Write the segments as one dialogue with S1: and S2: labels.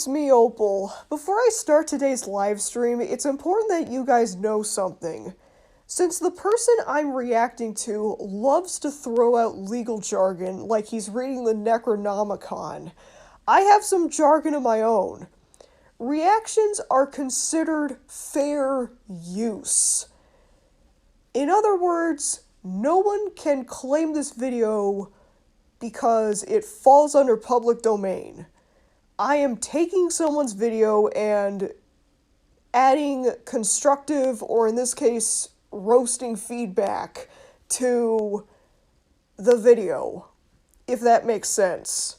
S1: it's me, Opal. Before I start today's live stream, it's important that you guys know something. Since the person I'm reacting to loves to throw out legal jargon like he's reading the Necronomicon, I have some jargon of my own. Reactions are considered fair use. In other words, no one can claim this video because it falls under public domain. I am taking someone's video and adding constructive, or in this case, roasting feedback to the video, if that makes sense.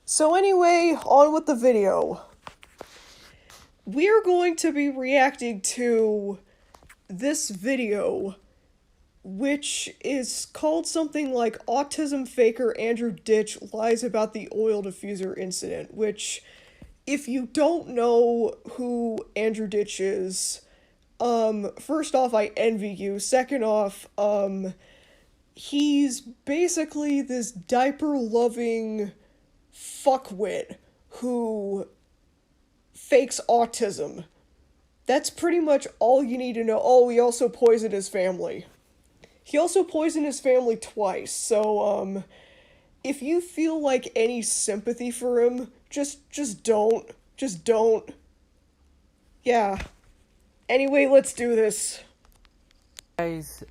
S1: So anyway, on with the video. We're going to be reacting to this video, which is called something like Autism Faker Andrew Ditch Lies About the Oil Diffuser Incident, which, if you don't know who Andrew Ditch is, first off, I envy you. Second off, he's basically this diaper-loving fuckwit who fakes autism. That's pretty much all you need to know. Oh, he also poisoned his family. He also poisoned his family twice, so, if you feel like any sympathy for him, just don't. Just don't. Yeah. Anyway, let's do this.
S2: Guys,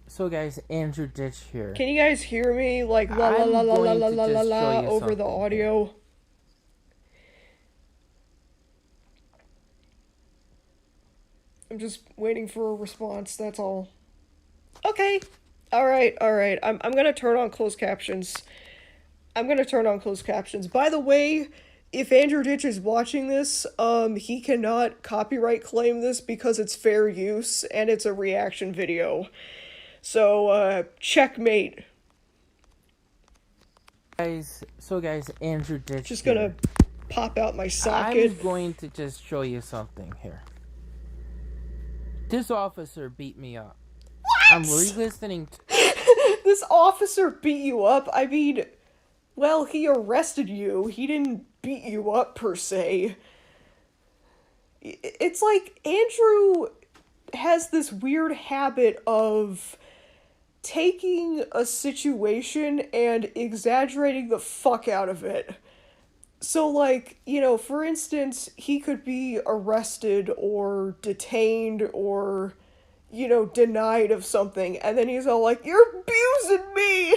S2: Andrew Ditch here.
S1: Can you guys hear me? Like, la la la la la la la la la over the audio? I'm just waiting for a response, that's all. Okay. Alright. I'm gonna turn on closed captions. By the way, if Andrew Ditch is watching this, he cannot copyright claim this because it's fair use and it's a reaction video. So, checkmate.
S2: Guys, Andrew Ditch
S1: Just
S2: here.
S1: gonna pop out my socket.
S2: I'm going to just show you something here. This officer beat me up.
S1: What?
S2: I'm re-listening to...
S1: This officer beat you up? I mean, well, he arrested you. He didn't beat you up, per se. It's like Andrew has this weird habit of taking a situation and exaggerating the fuck out of it. So, like, you know, for instance, he could be arrested or detained or, you know, denied of something, and then he's all like, "You're abusing me!"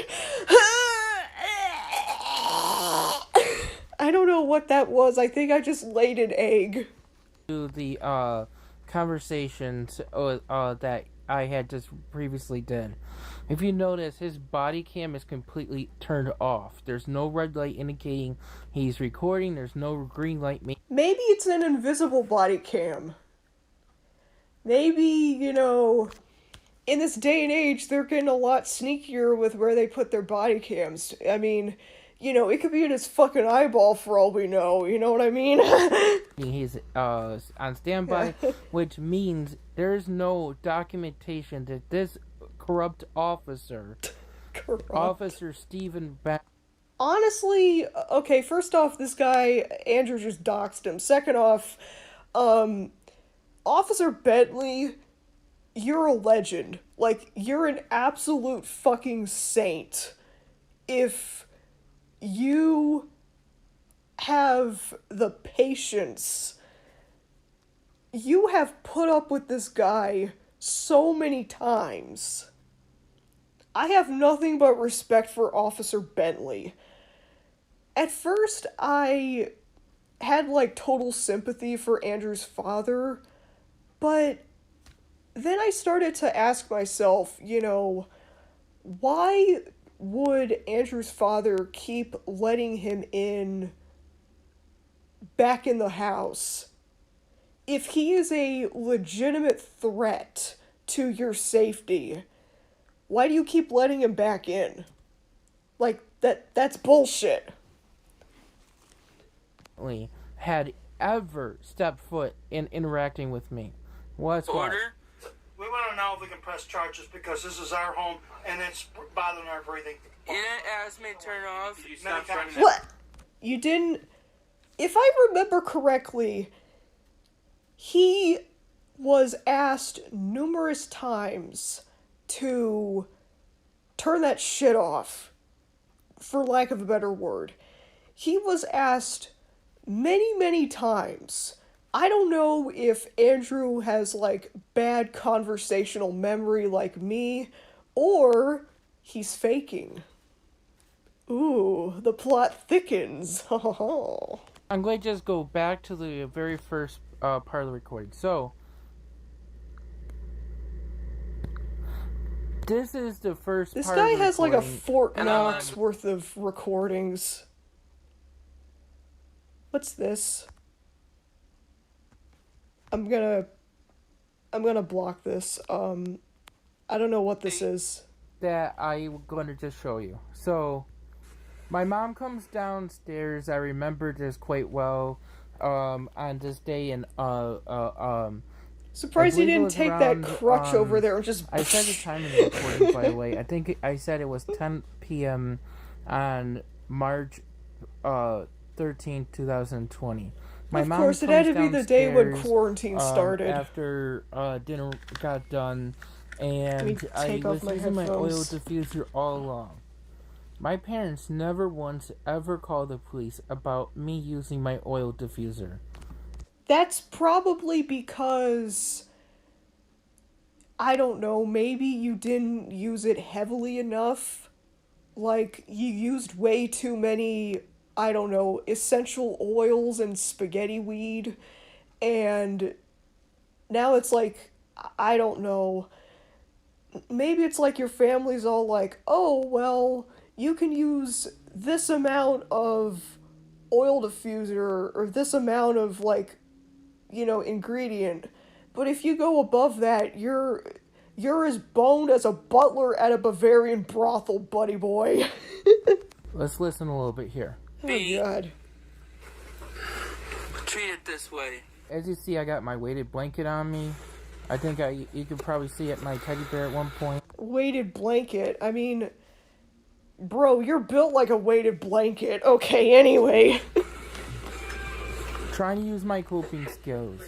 S1: I don't know what that was. I think I just laid an egg.
S2: To the, conversations, that I had just previously did. If you notice, his body cam is completely turned off. There's no red light indicating he's recording. There's no green light.
S1: Maybe it's an invisible body cam. Maybe, you know, in this day and age, they're getting a lot sneakier with where they put their body cams. I mean, you know, it could be in his fucking eyeball for all we know, you know what I mean?
S2: He's, on standby, which means there's no documentation that this corrupt officer, Officer Stephen
S1: Honestly, okay, first off, this guy, Andrew just doxed him. Second off, Officer Bentley, you're a legend. Like, you're an absolute fucking saint. If you have the patience, you have put up with this guy so many times. I have nothing but respect for Officer Bentley. At first, I had, like, total sympathy for Andrew's father, but then I started to ask myself, you know, why would Andrew's father keep letting him back in the house if he is a legitimate threat to your safety? Why do you keep letting him back in? Like, that's bullshit.
S2: Had ever stepped foot in interacting with me. What's
S3: order? We want to know if we can press charges because this is our home and it's bothering our breathing.
S4: You didn't ask me to turn off.
S1: What? You didn't if I remember correctly, he was asked numerous times to turn that shit off, for lack of a better word. He was asked many, many times. I don't know if Andrew has, like, bad conversational memory like me, or he's faking. Ooh, the plot thickens.
S2: I'm going to just go back to the very first part of the recording. So, this is the first
S1: This
S2: part
S1: guy
S2: of the
S1: has like a
S2: recording.
S1: Fort Knox worth of recordings. What's this? I'm gonna block this. I don't know what this is.
S2: That I'm going to just show you. So, my mom comes downstairs. I remember this quite well. On this day, and
S1: Surprised he didn't take that crutch over there and just.
S2: I said the time in the recording, by the way. I think I said it was 10 p.m. on March 13th, 2020. My
S1: of
S2: mom
S1: course, it had to be the day when
S2: downstairs,
S1: quarantine started.
S2: After dinner got done, and I
S1: take off
S2: was
S1: my
S2: using my oil
S1: headphones.
S2: diffuser all along. My parents never once ever called the police about me using my oil diffuser.
S1: That's probably because, I don't know, maybe you didn't use it heavily enough. Like, you used way too many, I don't know, essential oils and spaghetti weed. And now it's like, I don't know, maybe it's like your family's all like, oh, well, you can use this amount of oil diffuser or this amount of, like, you know, ingredient. But if you go above that, you're as boned as a butler at a Bavarian brothel, buddy boy.
S2: Let's listen a little bit here.
S1: Oh, God.
S2: Treat it this way. As you see, I got my weighted blanket on me. I think you could probably see it, my teddy bear at one point.
S1: Weighted blanket? I mean, bro, you're built like a weighted blanket. Okay, anyway.
S2: Trying to use my coping skills.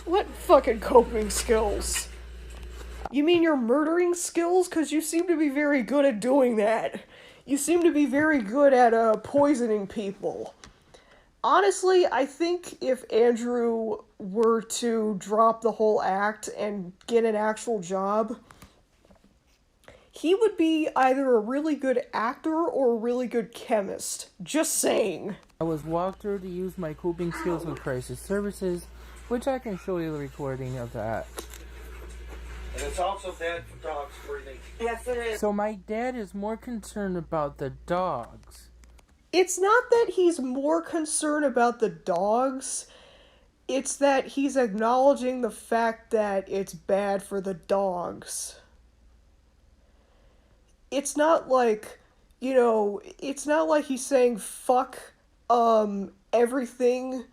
S1: What fucking coping skills? You mean your murdering skills? Because you seem to be very good at doing that. You seem to be very good at poisoning people. Honestly, I think if Andrew were to drop the whole act and get an actual job, he would be either a really good actor or a really good chemist. Just saying.
S2: I was walked through to use my coping skills with crisis services, which I can show you the recording of that.
S3: And it's also bad for dogs breathing.
S4: Yes, it is.
S2: So my dad is more concerned about the dogs.
S1: It's not that he's more concerned about the dogs. It's that he's acknowledging the fact that it's bad for the dogs. It's not like, you know, it's not like he's saying, fuck, everything,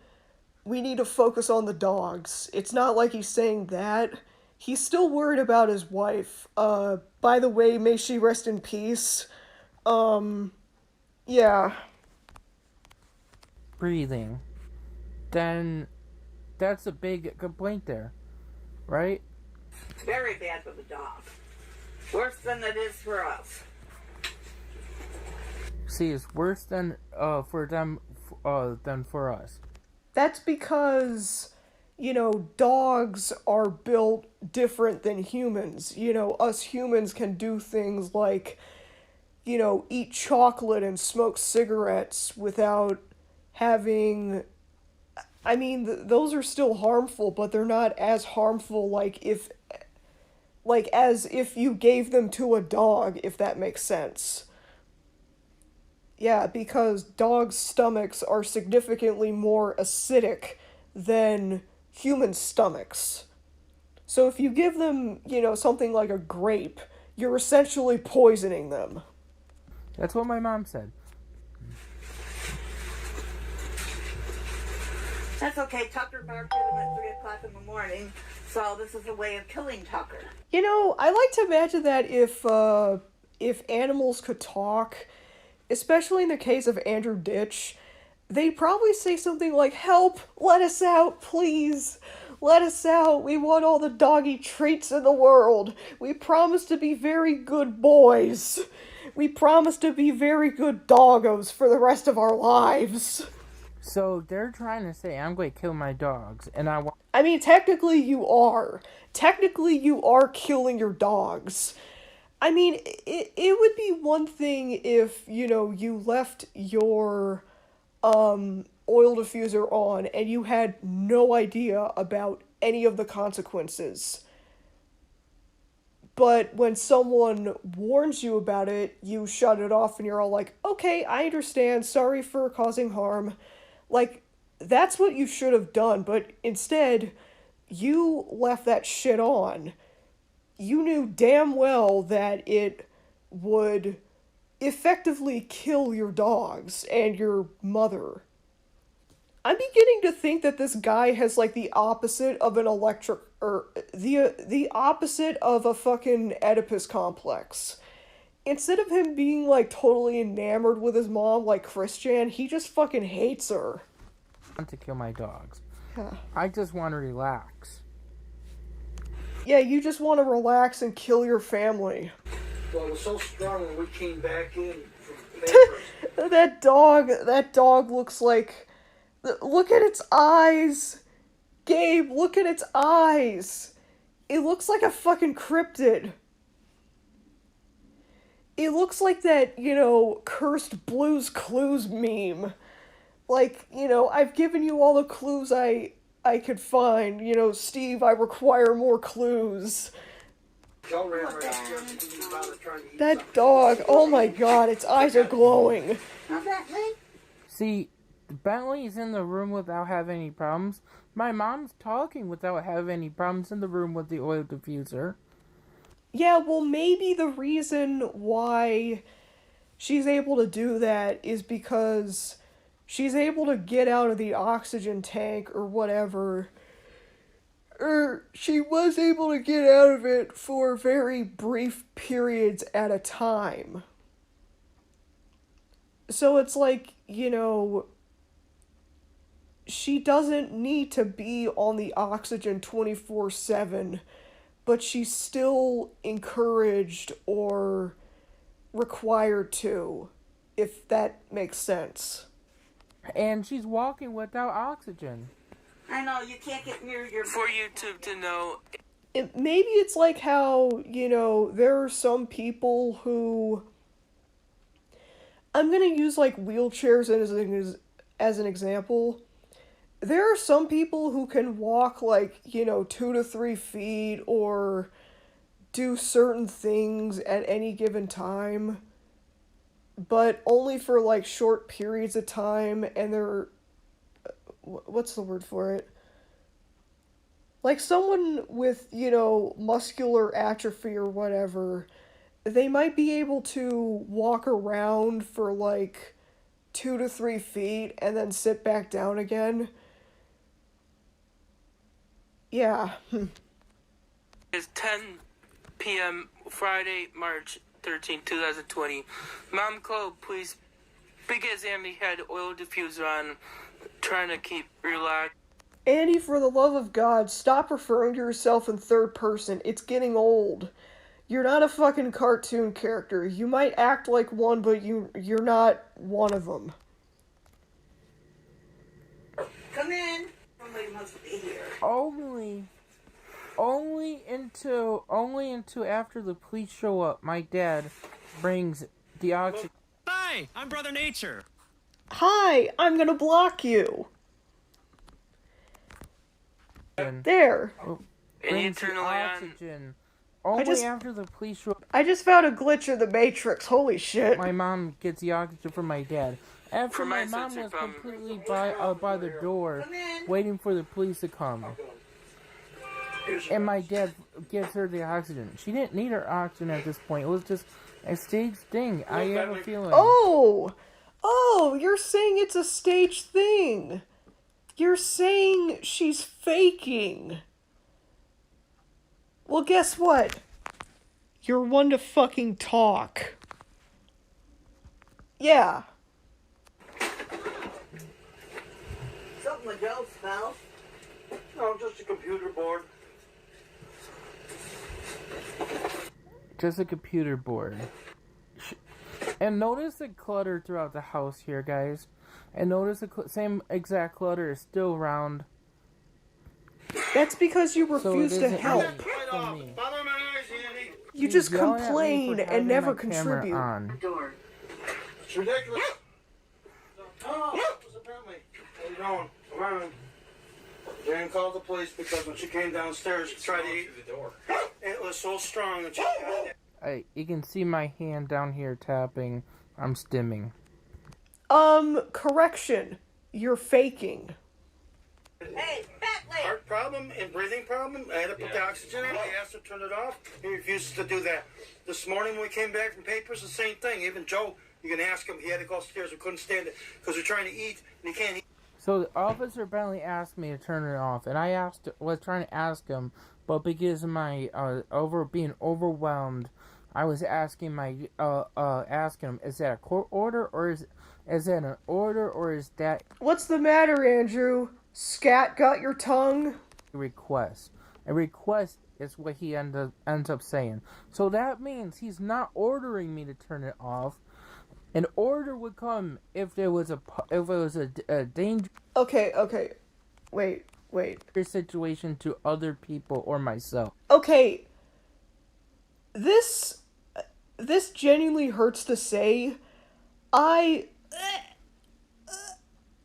S1: we need to focus on the dogs. It's not like he's saying that. He's still worried about his wife. By the way, may she rest in peace. Yeah.
S2: Breathing. Then that's a big complaint there, right?
S4: It's very bad for the dog. Worse than it is for us.
S2: See, it's worse than for them than for us.
S1: That's because, you know, dogs are built different than humans. You know, us humans can do things like, you know, eat chocolate and smoke cigarettes without having... I mean, those are still harmful, but they're not as harmful as if you gave them to a dog, if that makes sense. Yeah, because dogs' stomachs are significantly more acidic than human stomachs. So if you give them, you know, something like a grape, you're essentially poisoning them.
S2: That's what my mom said.
S4: That's okay. Tucker barked at him at 3 o'clock in the morning, so this is a way of killing Tucker.
S1: You know, I like to imagine that if animals could talk, especially in the case of Andrew Ditch, they'd probably say something like, "Help! Let us out, please! Let us out! We want all the doggy treats in the world! We promise to be very good boys! We promise to be very good doggos for the rest of our lives!"
S2: So they're trying to say I'm going to kill my dogs, and
S1: I mean, technically you are. Technically you are killing your dogs. I mean, it would be one thing if, you left your oil diffuser on and you had no idea about any of the consequences. But when someone warns you about it, you shut it off and you're all like, "Okay, I understand, sorry for causing harm." Like, that's what you should have done, but instead, you left that shit on. You knew damn well that it would effectively kill your dogs and your mother. I'm beginning to think that this guy has like the opposite of an the opposite of a fucking Oedipus complex. Instead of him being like totally enamored with his mom like Christian, he just fucking hates her.
S2: want to kill my dogs.
S1: Yeah.
S2: I just want to relax.
S1: Yeah, you just want to relax and kill your family.
S3: Well, it was so strong when we came back in from
S1: That dog looks like... Look at its eyes! Gabe, look at its eyes! It looks like a fucking cryptid. It looks like that, cursed Blue's Clues meme. Like, I've given you all the clues I could find. Steve, I require more clues. That dog, oh my god, its eyes are glowing.
S2: See, Bentley's in the room without having any problems. My mom's talking without having any problems in the room with the oil diffuser.
S1: Yeah, well, maybe the reason why she's able to do that is because she's able to get out of the oxygen tank or whatever. Or she was able to get out of it for very brief periods at a time. So it's like, she doesn't need to be on the oxygen 24/7, but she's still encouraged or required to, if that makes sense.
S2: And she's walking without oxygen.
S4: I know, you can't get near your...
S5: For YouTube to know...
S1: Maybe it's like how, there are some people who... I'm gonna use, wheelchairs as an example. There are some people who can walk, 2 to 3 feet or do certain things at any given time, but only for, short periods of time, and they're... What's the word for it? Like, someone with, muscular atrophy or whatever, they might be able to walk around for, 2 to 3 feet and then sit back down again. Yeah.
S5: It's 10 p.m. Friday, March 13, 2020. Mom called, please, because Andy had oil diffuser on, trying to keep relaxed.
S1: Andy, for the love of God, stop referring to yourself in third person. It's getting old. You're not a fucking cartoon character. You might act like one, but you're not one of them.
S4: Come in. Somebody must be here.
S2: Only until after the police show up, my dad brings the oxygen.
S6: Hi, I'm Brother Nature.
S1: Hi, I'm gonna block you. There.
S5: And you
S2: Brings
S5: turn
S2: the
S5: the light
S2: oxygen. Only after the police show up,
S1: I just found a glitch in the Matrix. Holy shit.
S2: my mom gets the oxygen from my dad. After
S5: For
S2: my
S5: my
S2: mom
S5: sensor
S2: was
S5: from-
S2: completely by the door, waiting for the police to come. And my dad gives her the oxygen. She didn't need her oxygen at this point. It was just a staged thing. I have a feeling.
S1: Oh, you're saying it's a stage thing. You're saying she's faking. Well, guess what? You're one to fucking talk. Yeah.
S4: something with Joe spell.
S3: No, just a computer board.
S2: Just a computer board. And notice the clutter throughout the house here, guys. And notice the same exact clutter is still around.
S1: That's because you refuse to help.
S3: Bother my eyes, Andy.
S1: You just
S2: Yelling at me
S1: complain
S2: for
S1: and
S2: having
S1: never
S2: my camera
S1: contribute.
S2: on.
S4: Door.
S3: It's ridiculous. Oh, apparently. How you doing? Come on. Jan called the police because when she came downstairs, she tried to eat the door. It was so strong that she got it.
S2: You can see my hand down here tapping. I'm stimming.
S1: Correction. You're faking.
S4: Hey, Bentley!
S3: Heart problem and breathing problem. I had to put the oxygen on. I asked her to turn it off. He refuses to do that. This morning when we came back from papers, the same thing. Even Joe, you can ask him. He had to go upstairs. We couldn't stand it because we're trying to eat and he can't eat.
S2: So Officer Bentley asked me to turn it off, and I was trying to ask him, but because of my being overwhelmed, I was asking asking him, is that a court order or is that an order or is that
S1: What's the matter, Andrew? Scat got your tongue?
S2: a request? A request is what he ends up saying. So that means he's not ordering me to turn it off. An order would come if it was a dangerous
S1: Okay. Wait.
S2: situation to other people or myself.
S1: Okay. This genuinely hurts to say. I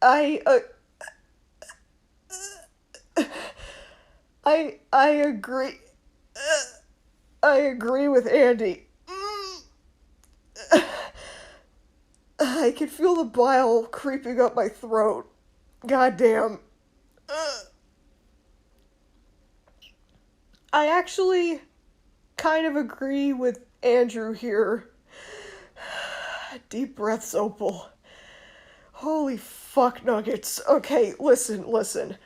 S1: agree. I agree with Andy. I can feel the bile creeping up my throat. Goddamn. I actually kind of agree with Andrew here. Deep breaths, Opal. Holy fuck nuggets. Okay, listen.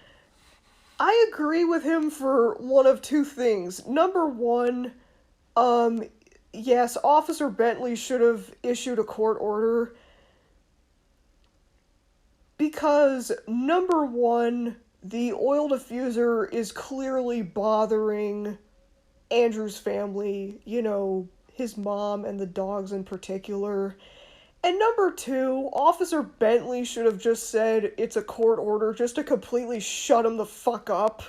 S1: I agree with him for one of two things. Number one, yes, Officer Bentley should have issued a court order. Because, number one, the oil diffuser is clearly bothering Andrew's family, his mom and the dogs in particular. And number two, Officer Bentley should have just said it's a court order just to completely shut him the fuck up.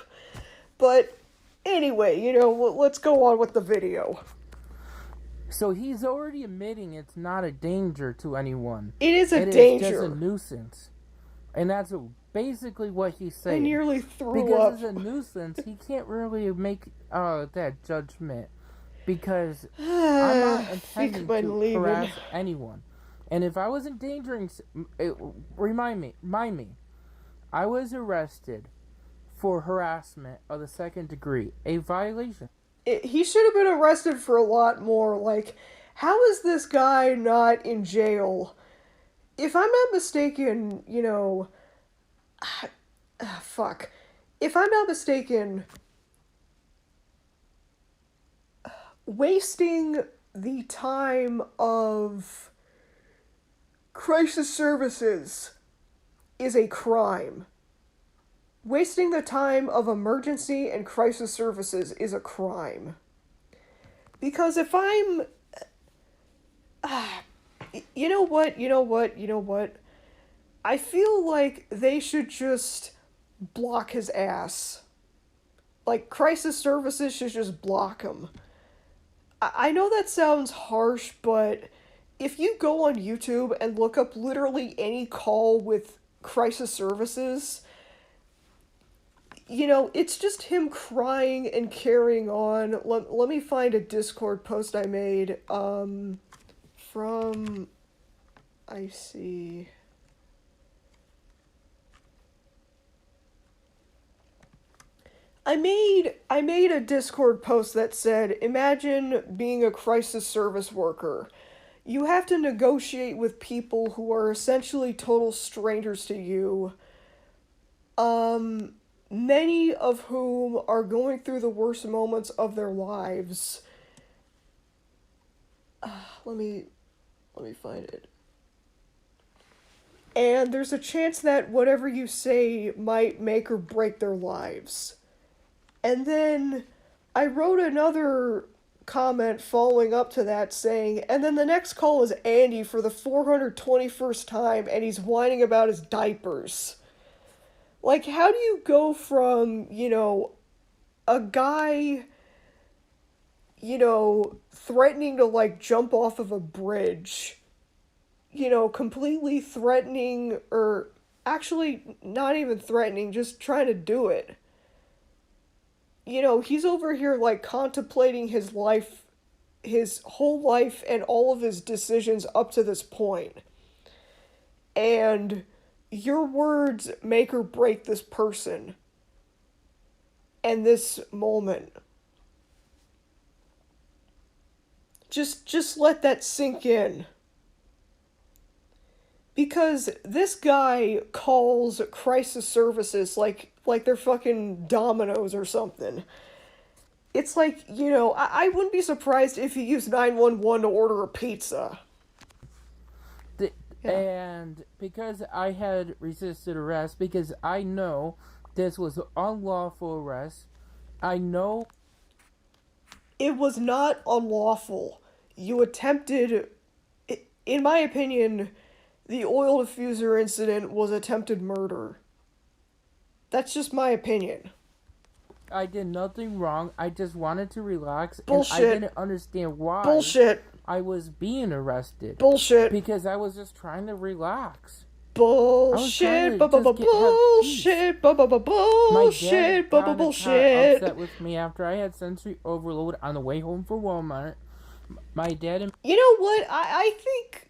S1: But anyway, let's go on with the video.
S2: So he's already admitting it's not a danger to anyone.
S1: It is a danger.
S2: It is just a nuisance. And that's basically what he's saying.
S1: I nearly threw
S2: because
S1: up.
S2: It's a nuisance, he can't really make that judgment. Because I'm not intending to harass anyone. And if I was endangering... Remind me. I was arrested for harassment of the second degree. A violation.
S1: He should have been arrested for a lot more. Like, how is this guy not in jail? If I'm not mistaken, fuck. If I'm not mistaken, wasting the time of crisis services is a crime. Wasting the time of emergency and crisis services is a crime. Because if I'm... You know what? I feel like they should just block his ass. Like, crisis services should just block him. I know that sounds harsh, but if you go on YouTube and look up literally any call with crisis services, it's just him crying and carrying on. Let me find a Discord post I made, from... I see... I made a Discord post that said, imagine being a crisis service worker. You have to negotiate with people who are essentially total strangers to you. Many of whom are going through the worst moments of their lives. Let me find it. And there's a chance that whatever you say might make or break their lives. And then I wrote another comment following up to that saying, and then the next call is Andy for the 421st time, and he's whining about his diapers. Like, how do you go from, a guy, threatening to, like, jump off of a bridge, completely threatening, or actually not even threatening, just trying to do it. He's over here, like, contemplating his life, his whole life, and all of his decisions up to this point. And your words make or break this person and this moment. Just let that sink in. Because this guy calls crisis services like they're fucking Domino's or something. It's like, I wouldn't be surprised if he used 911 to order a pizza.
S2: And because I had resisted arrest, because I know this was unlawful arrest, I know
S1: it was not unlawful. You attempted, in my opinion, the oil diffuser incident was attempted murder. That's just my opinion.
S2: I did nothing wrong. I just wanted to relax.
S1: Bullshit.
S2: And I didn't understand why.
S1: Bullshit.
S2: I was being arrested.
S1: Bullshit.
S2: Because I was just trying to relax.
S1: Bullshit. Bullshit. Bullshit.
S2: Bullshit. Upset with me after I had sensory overload on the way home from Walmart. My dad and...
S1: You know what? I think,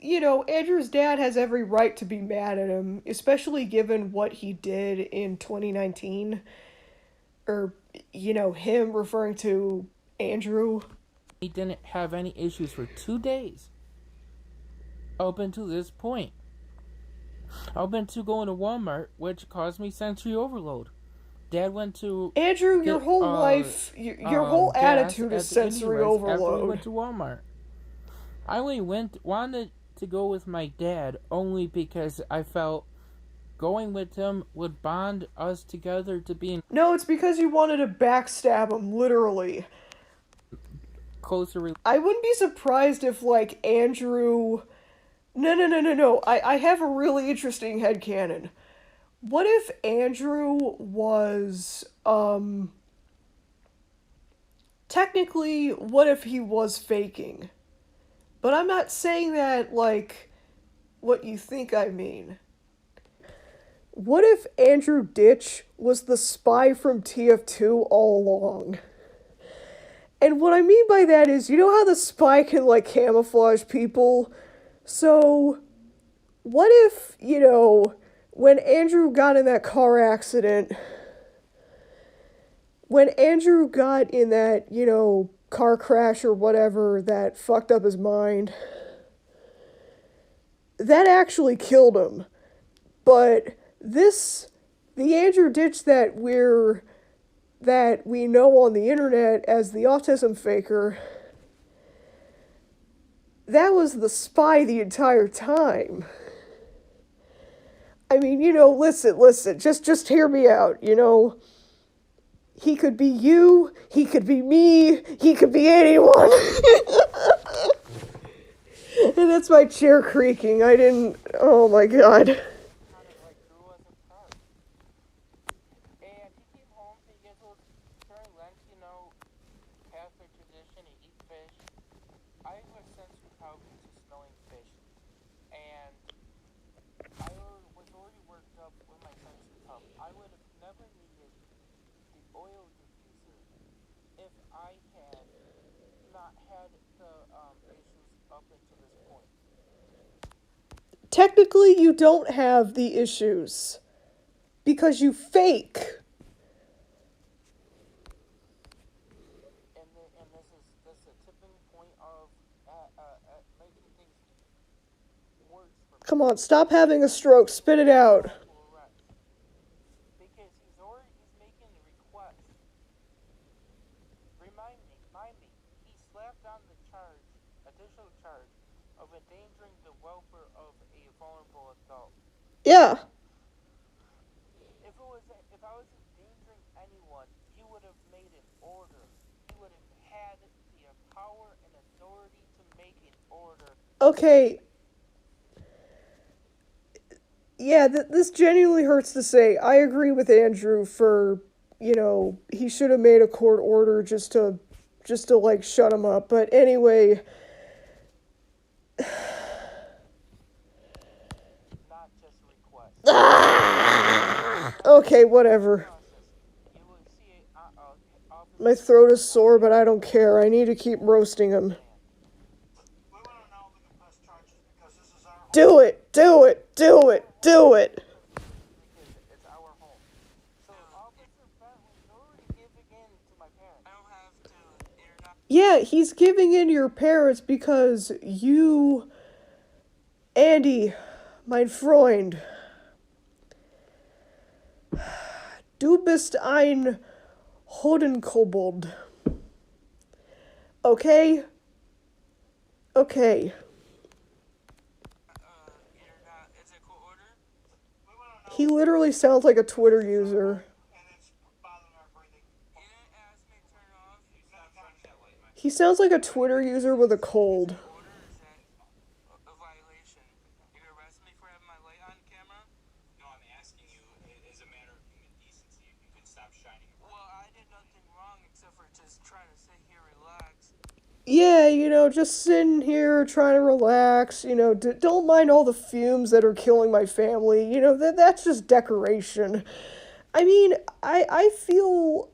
S1: Andrew's dad has every right to be mad at him, especially given what he did in 2019. Or, him referring to Andrew.
S2: He didn't have any issues for 2 days. Up until this point. Up until going to Walmart, which caused me sensory overload. Dad went to...
S1: Andrew, your whole life, your whole attitude is sensory overload.
S2: After we went to Walmart. I only wanted to go with my dad only because I felt going with him would bond us together to be in...
S1: No, it's because you wanted to backstab him, literally.
S2: Closer...
S1: I wouldn't be surprised if, like, Andrew... No. I have a really interesting headcanon. What if Andrew was, technically, what if he was faking? But I'm not saying that, like, what you think I mean. What if Andrew Ditch was the spy from TF2 all along? And what I mean by that is, you know how the spy can, like, camouflage people? So, what if, when Andrew got in that car accident, when Andrew got in that, car crash or whatever that fucked up his mind, that actually killed him. But the Andrew Ditch that we know on the internet as the autism faker, that was the spy the entire time. I mean, listen, just hear me out, He could be you, he could be me, he could be anyone. And that's my chair creaking. Oh my god. Technically, you don't have the issues. Because you fake.
S2: And this is a tipping point of making things worse for me.
S1: Come on, stop having a stroke. Spit it out.
S2: Because he's making the request. Remind me, he slapped on the additional charge of endangering the welfare of a vulnerable adult.
S1: Yeah.
S5: If I was endangering anyone, you would have made an order. You would have had the power and authority to make an order.
S1: Okay. Yeah, this genuinely hurts to say. I agree with Andrew for, he should have made a court order just to like shut him up. But anyway,
S5: Not just request.
S1: okay, whatever.
S5: You would see
S1: My throat is sore, but I don't care. I need to keep roasting him.
S3: We want to know we can press charges because this is our home.
S1: Do it! Do it! Do it! Do it!
S5: because it's our home. So Officer Bentley's already giving in to my parents. I don't have to. You're not.
S1: Yeah, he's giving in to your parents because you, Andy, mein Freund, du bist ein Hodenkobold. Okay? Okay.
S5: You're not. It's a court order.
S3: We want to know.
S1: He literally sounds like a Twitter user.
S3: And it's bothering our breathing.
S5: You didn't ask me to turn off.
S1: He sounds like a Twitter user with a cold.
S5: Order is that a violation? You're gonna arrest me for having my light on camera?
S7: No, I'm asking you as a matter of human decency if you could stop shining a
S5: Well, I did nothing wrong except for just trying to sit here, relax.
S1: Yeah, just sitting here trying to relax, don't mind all the fumes that are killing my family, that's just decoration. I mean, I feel...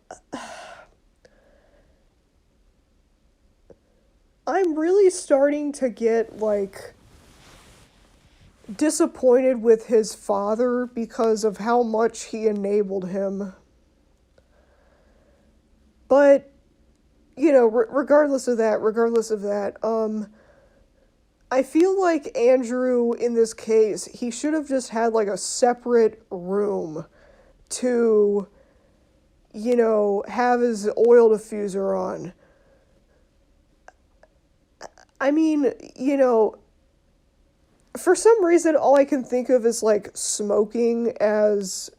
S1: I'm really starting to get, like, disappointed with his father because of how much he enabled him. But, regardless of that, I feel like Andrew, in this case, he should have just had, like, a separate room to, have his oil diffuser on. I mean, for some reason, all I can think of is, like, smoking as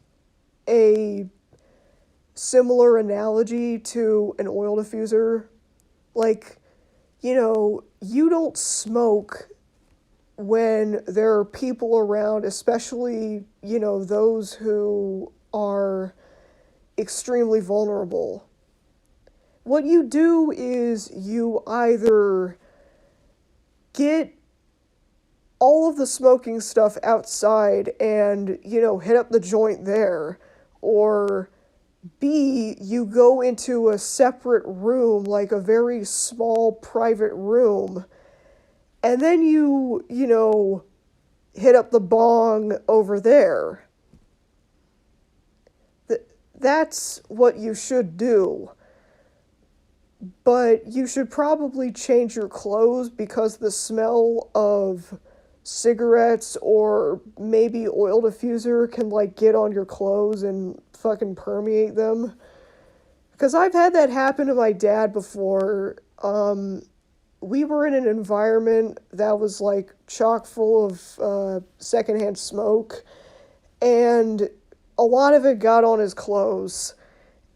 S1: a similar analogy to an oil diffuser. Like, you don't smoke when there are people around, especially, those who are extremely vulnerable. What you do is you either get all of the smoking stuff outside and, hit up the joint there, or B, you go into a separate room, like a very small private room, and then you hit up the bong over there. That's what you should do. But you should probably change your clothes because the smell of cigarettes or maybe oil diffuser can, like, get on your clothes and fucking permeate them. Because I've had that happen to my dad before. We were in an environment that was, like, chock full of secondhand smoke, and a lot of it got on his clothes.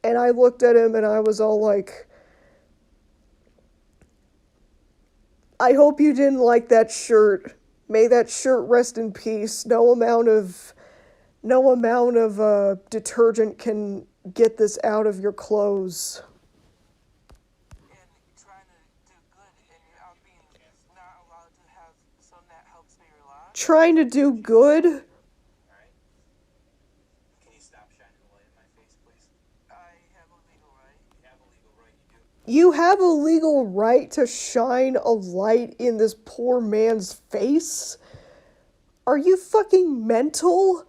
S1: And I looked at him and I was all like, I hope you didn't like that shirt. May that shirt rest in peace. No amount of detergent can get this out of your clothes.
S5: And trying to do good and being not allowed to have something that helps me relax.
S1: Trying to do good?
S7: Alright? Can you stop shining a light in my face, please?
S5: I have a legal right.
S7: You have a legal right, you do.
S1: You have a legal right to shine a light in this poor man's face? Are you fucking mental?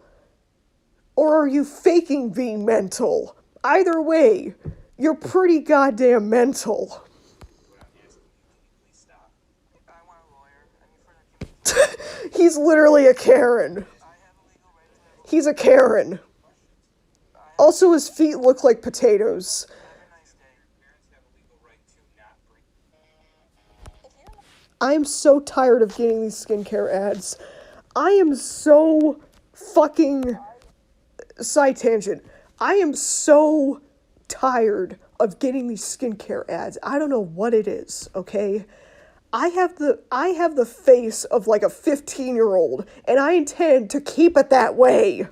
S1: Or are you faking being mental? Either way, you're pretty goddamn mental.
S7: What I'm asking you, can you please stop?
S5: I want a lawyer. I need further communication.
S1: He's literally a Karen.
S5: I have a legal right to have
S1: He's a Karen. Also, his feet look like potatoes.
S5: a nice day.
S7: Parents have a legal right to not bring.
S1: I'm so tired of getting these skincare ads. I am so fucking side tangent. I am so tired of getting these skincare ads. I don't know what it is, okay? I have the face of like a 15-year-old, and I intend to keep it that way.
S8: As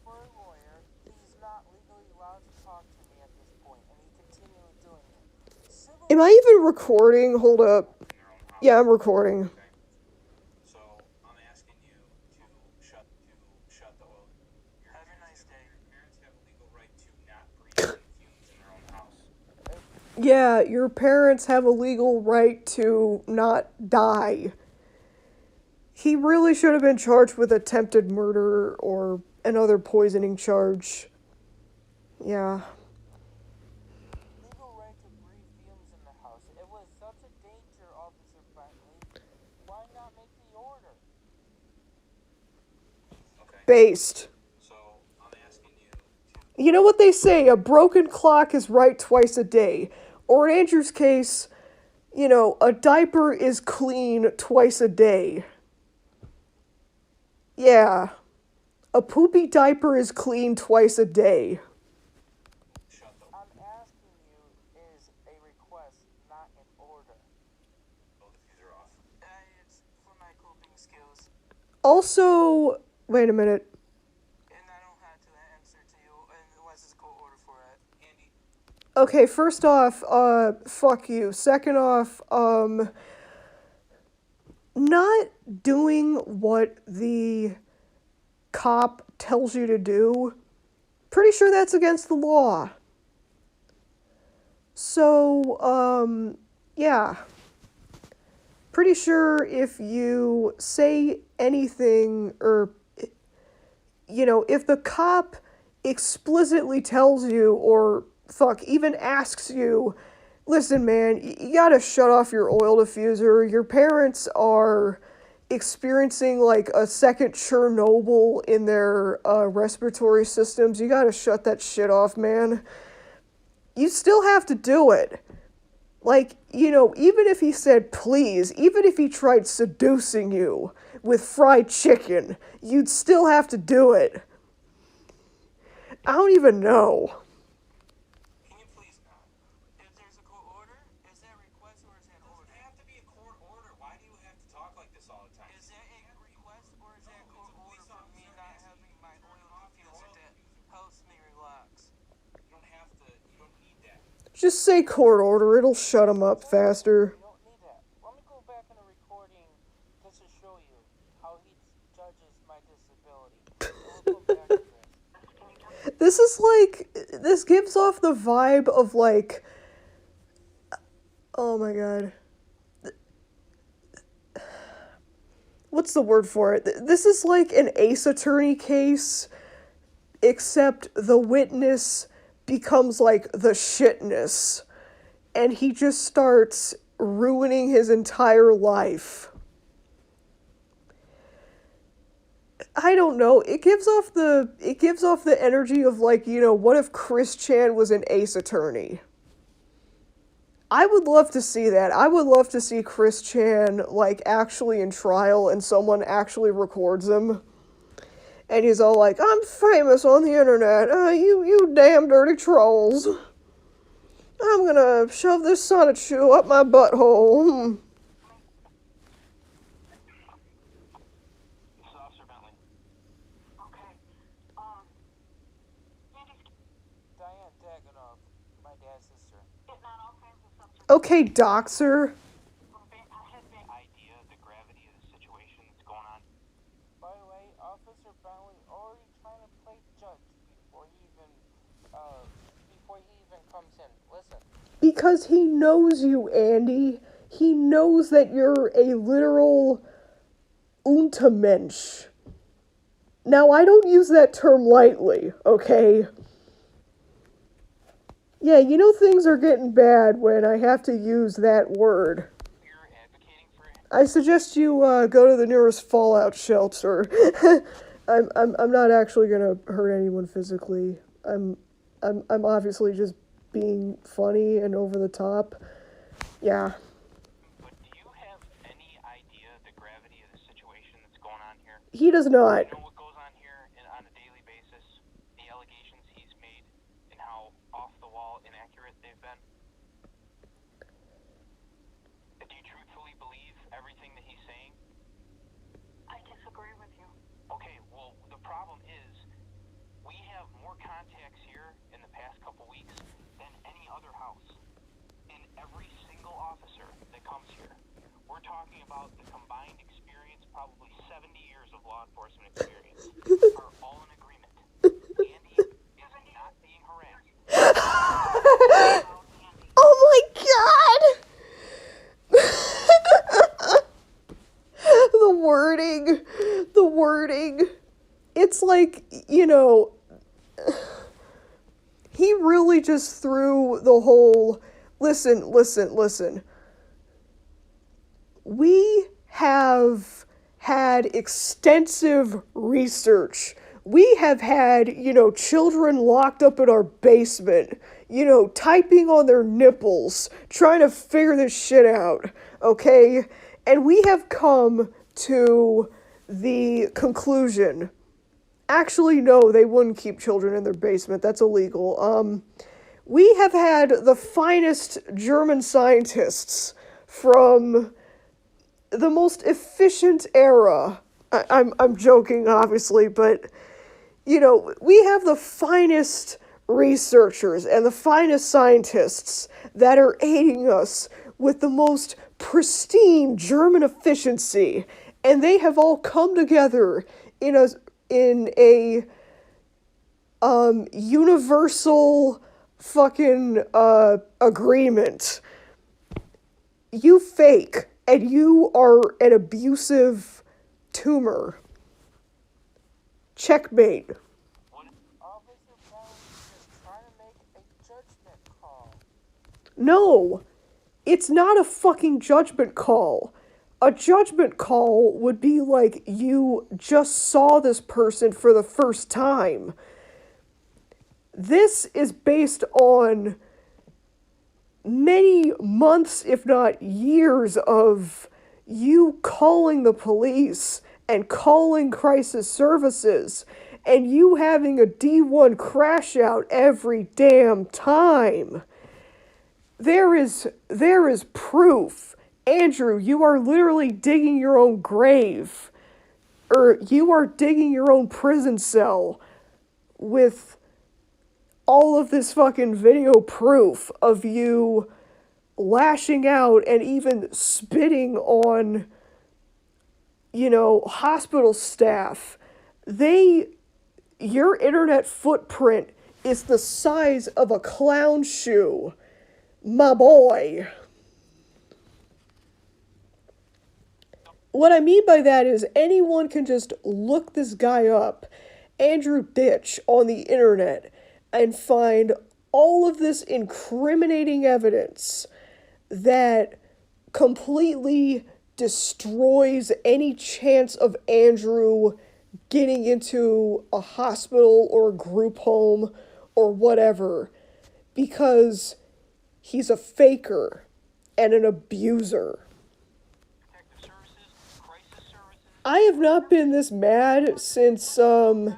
S8: for a lawyer, he's not legally allowed to talk to me at this point, and he continued doing it. Civil
S1: Am I even recording? Hold up. Yeah, I'm recording.
S7: So I'm asking you to shut the oil.
S5: Have a nice day.
S7: Your parents have a legal right to not breathe in fumes in their own house.
S1: Yeah, your parents have a legal right to not die. He really should have been charged with attempted murder or another poisoning charge. Yeah.
S8: legal right to breathe fumes in the house. It was such a danger, Officer Bentley. Why not make the order?
S7: Okay.
S1: Based.
S7: So I'm asking you to.
S1: You know what they say, a broken clock is right twice a day. Or in Andrew's case, you know, a diaper is clean twice a day. Yeah. A poopy diaper is clean twice a day.
S8: I'm asking you is a request, not an order.
S7: Oh, the fuse are off.
S5: It's for my coping skills,
S1: Also, wait a minute.
S5: and I don't have to answer to you unless it's court order for it.
S7: Andy,
S1: Okay, first off, fuck you. Second off, not doing what the cop tells you to do, pretty sure that's against the law. So, yeah. Pretty sure if you say anything, or, you know, if the cop explicitly tells you, or, fuck, even asks you, listen, man, you gotta shut off your oil diffuser. Your parents are experiencing like a second Chernobyl in their respiratory systems. You gotta shut that shit off, man. You still have to do it. Like, you know, even if he said please, even if he tried seducing you with fried chicken, you'd still have to do it. I don't even know.
S5: Can you please not? If there's a court order, is that a request or is that an order?
S7: it have to be a court order. Why do you have to talk like this all the time?
S5: Is that a request or is that a court order for me not having my oil diffuser that helps me relax?
S7: You don't have to. You don't need that.
S1: Just say court order, it'll shut him up faster.
S8: You don't need that. Let me go back in the recording just to show you how he judges my disability. We'll go back to this.
S1: This is like, this gives off the vibe of like, oh my god. What's the word for it? This is like an Ace Attorney case, except the witness becomes like the shitness, and he just starts ruining his entire life. I don't know. It gives off the energy of like, you know, what if Chris Chan was an Ace Attorney? I would love to see that. I would love to see Chris Chan like actually in trial and someone actually records him. And he's all like, I'm famous on the internet. You damn dirty trolls. I'm gonna shove this Sonic shoe up my butthole.
S7: This is Officer Bentley.
S8: Diane Dagonoff, my dad's sister.
S1: Okay, doxer.
S7: Idea of the gravity of the situation that's going on.
S8: By the way, Officer Bentley already trying to play judge before he even comes in. Listen.
S1: Because he knows you, Andy. He knows that you're a literal Untermensch. Now, I don't use that term lightly, okay? Yeah, you know things are getting bad when I have to use that word.
S7: You're advocating for it.
S1: I suggest you go to the nearest fallout shelter. I'm not actually gonna hurt anyone physically. I'm obviously just being funny and over the top. Yeah.
S7: But do you have any idea of the gravity of the situation that's going on here?
S1: He does not.
S7: You know what goes on here on a daily basis? The allegations he's made and how off the wall inaccurate they've been? Do you truthfully believe everything that he's saying?
S9: I disagree with you.
S7: Okay, well, the problem is we have more contacts here in the past couple weeks than any other house. And every single officer that comes here, we're talking about the combined experience, probably 70 years of law enforcement experience, are all in agreement. Andy is not being harassed.
S1: Oh my god! The wording. It's like, he really just threw the whole, listen. We have had extensive research. We have had, children locked up in our basement, typing on their nipples, trying to figure this shit out, okay? And we have come to the conclusion. Actually, no, they wouldn't keep children in their basement. That's illegal. We have had the finest German scientists from the most efficient era. I'm joking, obviously, but, we have the finest researchers and the finest scientists that are aiding us with the most pristine German efficiency, and they have all come together in a universal fucking agreement. You fake, and you are an abusive tumor. Checkmate.
S8: Officer Bell is just trying to make a judgment call.
S1: No, it's not a fucking judgment call. A judgment call would be like you just saw this person for the first time. This is based on many months, if not years, of you calling the police and calling crisis services and you having a D1 crash out every damn time. There is proof. Andrew, you are literally digging your own grave. Or you are digging your own prison cell with all of this fucking video proof of you lashing out and even spitting on, hospital staff. Your internet footprint is the size of a clown shoe, my boy. What I mean by that is anyone can just look this guy up, Andrew Ditch, on the internet, and find all of this incriminating evidence that completely destroys any chance of Andrew getting into a hospital or a group home or whatever, because he's a faker and an abuser. I have not been this mad since, I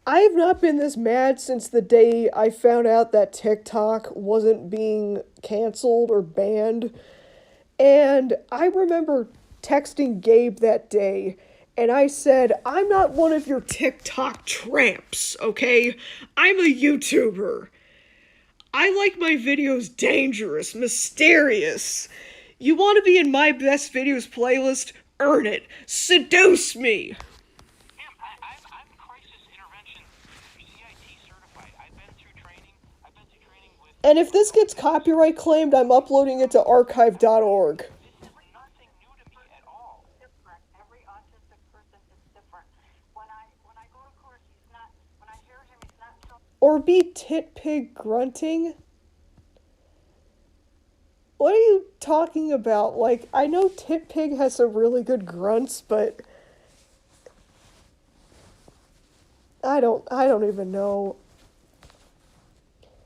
S1: have not been this mad since the day I found out that TikTok wasn't being canceled or banned. And I remember texting Gabe that day, and I said, I'm not one of your TikTok tramps, okay? I'm a YouTuber. I like my videos dangerous, mysterious. You want to be in my best videos playlist? Earn it. Seduce me.
S7: I'm crisis intervention CIT certified. I've been through training with...
S1: And if this gets copyright claimed, I'm uploading it to archive.org.
S7: This is nothing new to me at all.
S9: Different. Every autistic person is different. When I go to court, when I hear him, he's not so...
S1: Or be tit pig grunting. What are you talking about? Like, I know Tit Pig has some really good grunts, but I don't even know.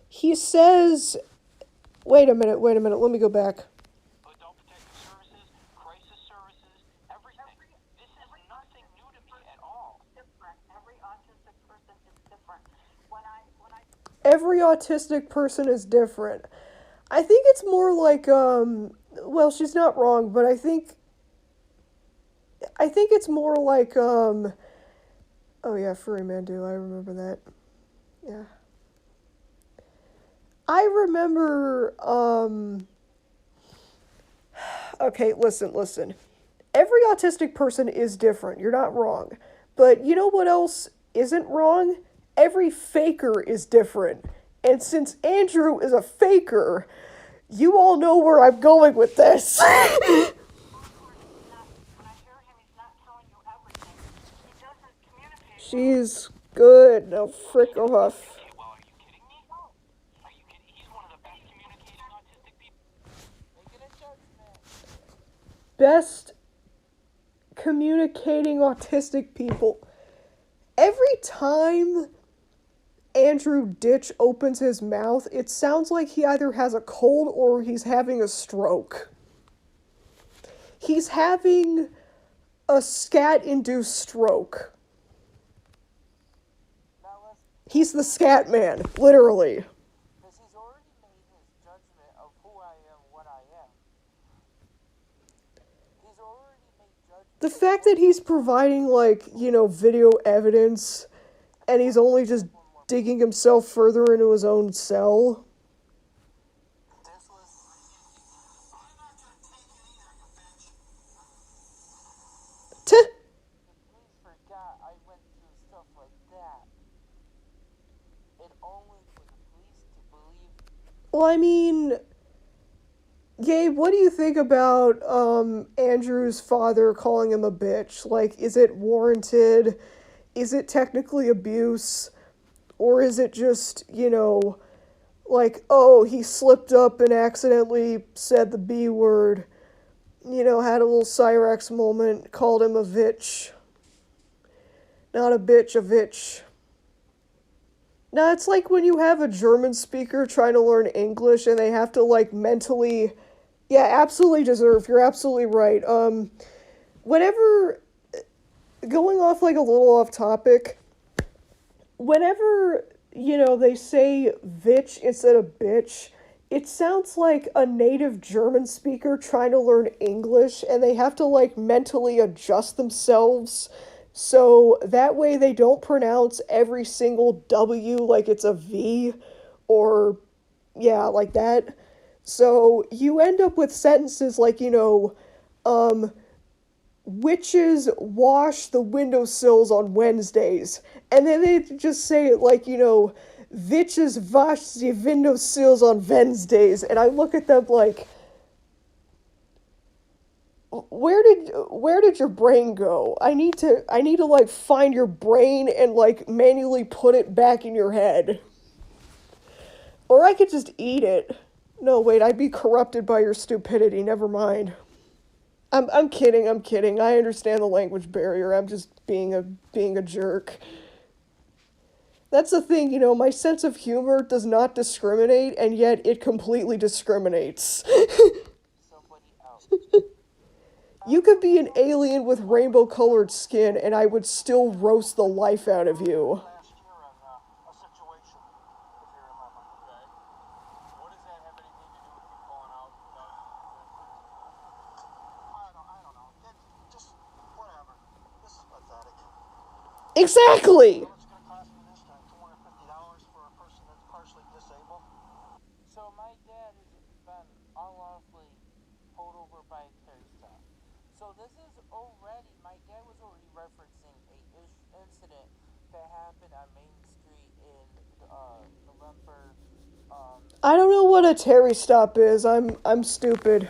S1: He says, wait a minute, let me go back.
S7: Adult protective services, crisis services, everything. This is
S1: every autistic person is different. I think it's more like, well, she's not wrong, but I think it's more like, oh yeah, Furry Mandu, I remember that. Yeah. I remember, okay, listen. Every autistic person is different, you're not wrong. But you know what else isn't wrong? Every faker is different. And since Andrew is a faker, you all know where I'm going with this.
S9: When I hear him, he's not telling you everything. He doesn't communicate.
S1: She's good. Now frick off.
S7: Well, are you kidding me? Are you kidding? He's one of the best communicating autistic people.
S8: Making a judgment.
S1: Best communicating autistic people. Every time Andrew Ditch opens his mouth, it sounds like he either has a cold or he's having a stroke. He's having a scat-induced stroke.
S8: Now let's,
S1: He's the scat man, literally.
S8: because he's already made his judgment of who I am, what I am. He's already made judgment.
S1: The fact that he's providing, like, video evidence, and he's only just digging himself further into his own cell.
S3: This was. I'm not gonna take it either, you bitch.
S1: Tuh.
S8: Please forgot I went through stuff like that. And only for the police to believe.
S1: Well, I mean, Gabe, what do you think about Andrew's father calling him a bitch? Like, is it warranted? Is it technically abuse? Or is it just, like, oh, he slipped up and accidentally said the B word, had a little Cyrax moment, called him a vitch. Not a bitch, a vitch. Now, it's like when you have a German speaker trying to learn English and they have to, like, mentally... Yeah, absolutely deserve. You're absolutely right. Whenever... Going off, like, a little off topic... Whenever, they say vitch instead of bitch, it sounds like a native German speaker trying to learn English, and they have to, like, mentally adjust themselves so that way they don't pronounce every single W like it's a V, or, yeah, like that. So you end up with sentences like, witches wash the windowsills on Wednesdays. And then they just say it like, witches wash the windowsills on Wednesdays. And I look at them like, where did your brain go? I need to like find your brain and like manually put it back in your head. Or I could just eat it. No, wait, I'd be corrupted by your stupidity. Never mind. I'm kidding. I understand the language barrier. I'm just being a jerk. That's the thing, my sense of humor does not discriminate, and yet it completely discriminates.
S8: Somebody else.
S1: You could be an alien with rainbow-colored skin, and I would still roast the life out of you.
S3: Last year on a situation, if you remember. Okay. What does that have anything to do with you pulling out? I don't know. Just whatever. This is pathetic.
S1: Exactly!
S3: What's going to cost me this time? $250 for a person that's partially disabled?
S8: So my dad has been unlawfully pulled over by a Terry stop. So this is already, my dad was already referencing a incident that happened on Main Street in November.
S1: I don't know what a Terry stop is. I'm stupid.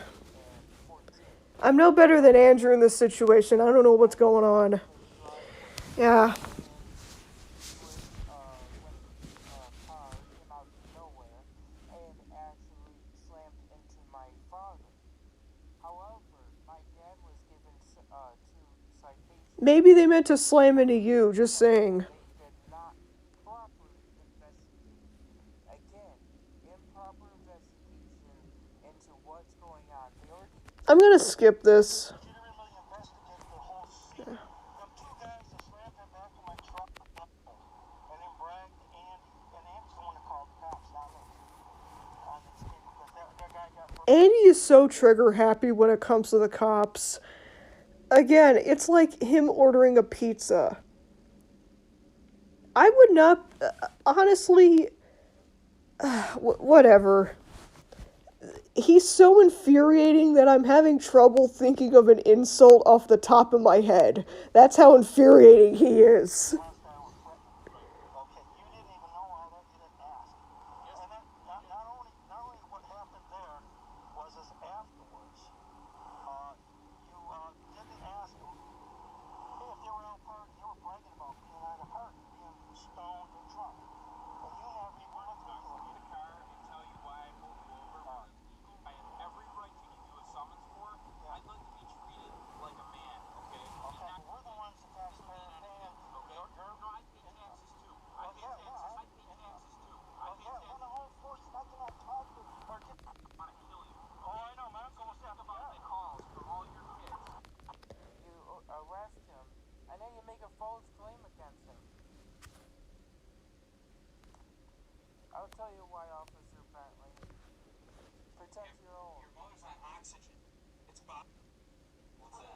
S1: I'm no better than Andrew in this situation. I don't know what's going on. Yeah.
S8: Car came out of nowhere and actually slammed into my father. However, my dad was given 2 citations.
S1: Maybe they meant to slam into you, just saying.
S8: They did not properly investigate. Again, improper investigation into what's going on. They already
S1: I'm gonna skip this.
S3: Legitimately investigate the whole scene. Them two guys that slammed him back in my truck and then bragged to Andy, and Andy's the one that called
S1: Andy is so trigger happy when it comes to the cops. Again, it's like him ordering a pizza. I would not, honestly, whatever. He's so infuriating that I'm having trouble thinking of an insult off the top of my head. That's how infuriating he is.
S3: Okay, you didn't even know all that, you didn't ask. And then, not only what happened there was this afterwards, you didn't ask them, hey, if they were out partying, you were bragging about being out of party, being stoned and drunk. And you never even looked into it.
S7: the car and tell you why I pulled you over. I have every right to give you a summons for. I'd like to be treated like a man, okay?
S3: Okay, we're the ones that taxpayers paying.
S7: Okay. No, I pay taxes too. I pay taxes too.
S3: When the whole force is not gonna talk to or get.
S7: I want to kill you.
S3: Oh, I know, man. I'm going to
S7: Think about the calls from all your kids.
S8: You arrest him, and then you make a false claim against him. I'll tell you why, Officer Bentley. Protect your own.
S7: Your mother's on oxygen. It's about. What's that?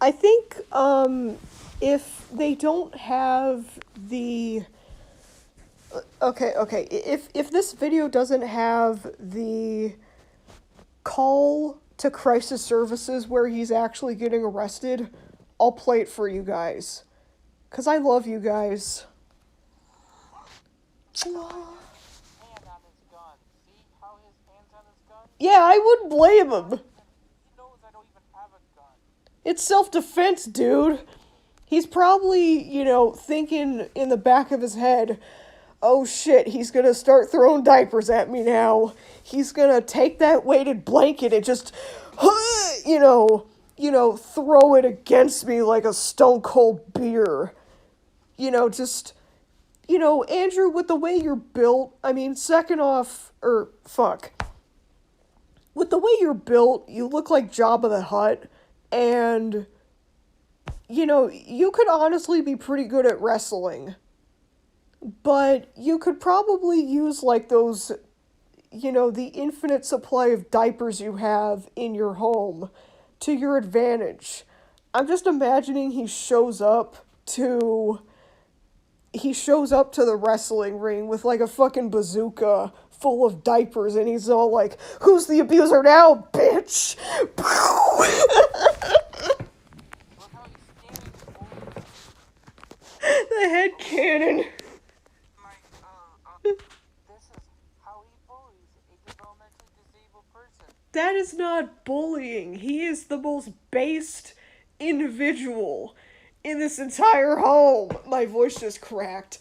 S1: I think, if they don't have the... Okay, if this video doesn't have the call to crisis services where he's actually getting arrested, I'll play it for you guys. 'Cause I love you guys.
S8: Hand on his gun. See how his hand's on his gun?
S1: Yeah, I wouldn't blame him.
S8: He knows I don't even have a gun.
S1: It's self-defense, dude. He's probably, thinking in the back of his head, oh shit, he's gonna start throwing diapers at me now. He's gonna take that weighted blanket and just, throw it against me like a stone cold beer. Andrew, with the way you're built, with the way you're built, you look like Jabba the Hutt, and, you could honestly be pretty good at wrestling. But you could probably use, like, those, the infinite supply of diapers you have in your home to your advantage. I'm just imagining he shows up to the wrestling ring with, like, a fucking bazooka full of diapers, and he's all like, who's the abuser now, bitch?
S8: Look how he's standing over.
S1: The head cannon.
S8: This is how he bullies a developmentally disabled person.
S1: That is not bullying. He is the most based individual in this entire home. My voice just cracked.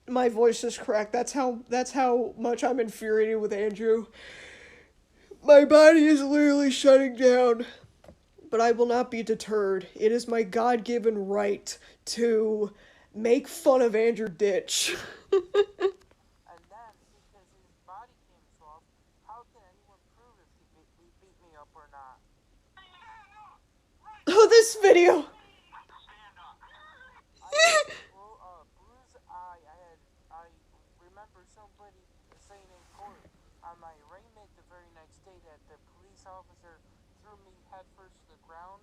S1: That's how much I'm infuriated with Andrew. My body is literally shutting down. But I will not be deterred. It is my God-given right to make fun of Andrew Ditch.
S8: And then, because his body came off, how can anyone prove if he beat me up or not?
S1: Oh, this video!
S8: Bruised eye. I remember somebody saying in court on my arraignment the very next day that the police officer threw me headfirst to the ground.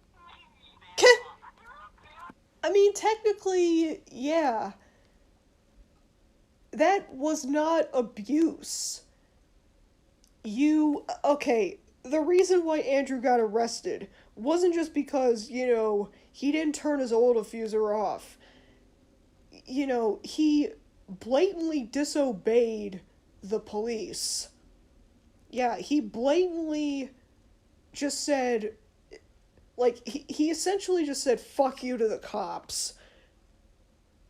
S1: I mean, technically, yeah. That was not abuse. Okay, the reason why Andrew got arrested wasn't just because, he didn't turn his oil diffuser off. He blatantly disobeyed the police. Yeah, he blatantly just said, like, he essentially just said, fuck you to the cops.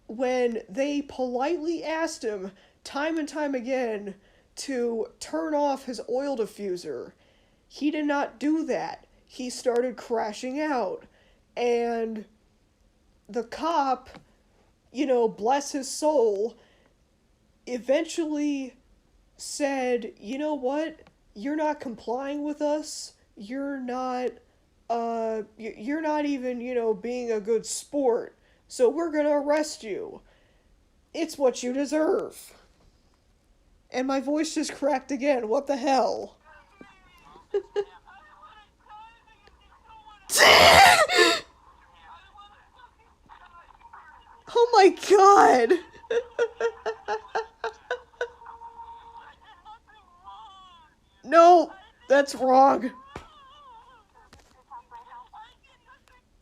S1: When they politely asked him, time and time again, to turn off his oil diffuser, he did not do that. He started crashing out. And the cop, bless his soul, eventually said, you know what? You're not complying with us. You're not even, being a good sport. So we're gonna arrest you. It's what you deserve. And my voice just cracked again. What the hell? Oh my god! No, that's wrong.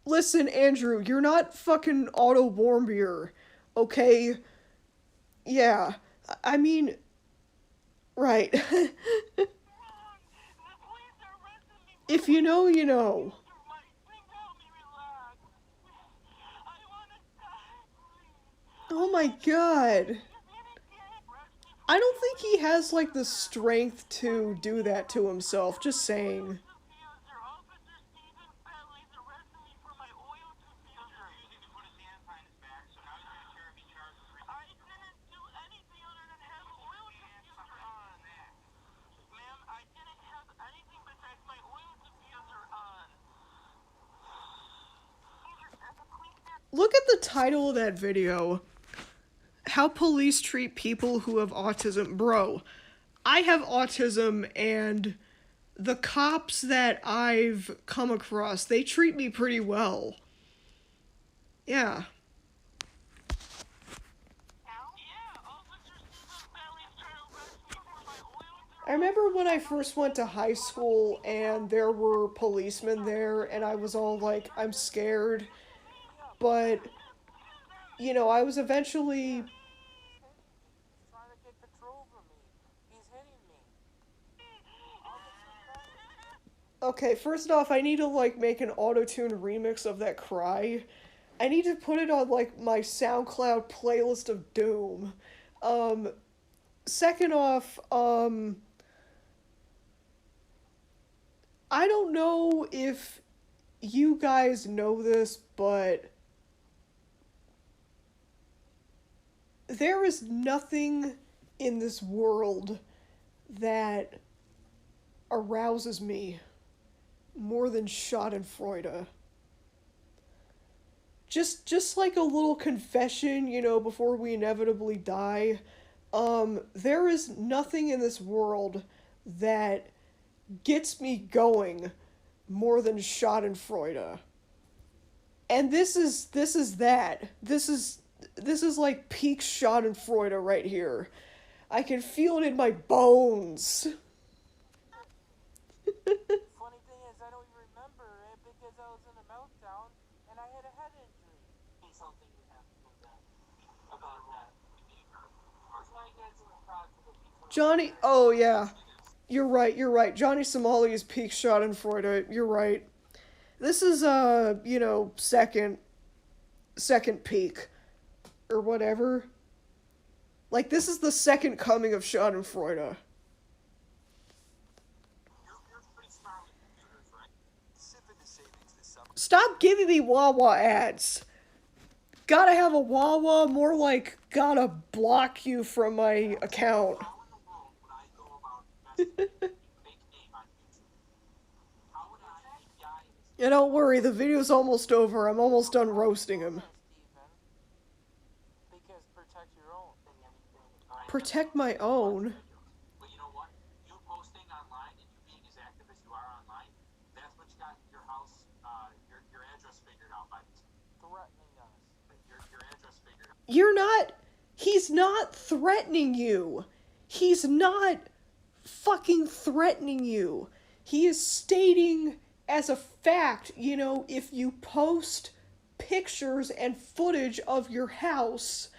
S1: Listen, Andrew, you're not fucking Otto Warmbier, okay? Yeah, I mean, right. If you know, you know. Oh my god. I don't think he has, like, the strength to do that to himself, just saying. Look at the title of that video. How police treat people who have autism. Bro, I have autism, and the cops that I've come across, they treat me pretty well. Yeah. I remember when I first went to high school and there were policemen there, and I was all like, I'm scared. But, you know, I was eventually...
S8: He's trying to get control over me. He's hitting me.
S1: Okay, first off, I need to, like, make an auto-tune remix of that cry. I need to put it on, like, my SoundCloud playlist of doom. Second off, I don't know if you guys know this, but there is nothing in this world that arouses me more than Schadenfreude. Just like a little confession, you know, before we inevitably die. There is nothing in this world that gets me going more than Schadenfreude. And this is that. This is like peak Schadenfreude right here. I can feel it in my bones.
S8: Funny thing is, I don't even remember it because I was in a meltdown and I had a head injury. Something you have to do that about that. That's why you guys were proud to the people.
S1: Johnny, oh yeah. You're right. Johnny Somali is peak Schadenfreude. You're right. This is, you know, second peak. Or whatever. Like, this is the second coming of Schadenfreude. Stop giving me Wawa ads. Gotta have a Wawa, more like gotta block you from my account. Yeah, don't worry, the video's almost over. I'm almost done roasting him.
S8: Because protect your own.
S1: Protect my own?
S7: But you know what? You posting online and you being as active as you are online, that's what you got your house, your address figured out by
S8: Threatening us.
S7: your address figured out.
S1: You're not... He's not threatening you. He's not fucking threatening you. He is stating as a fact, you know, if you post pictures and footage of your house,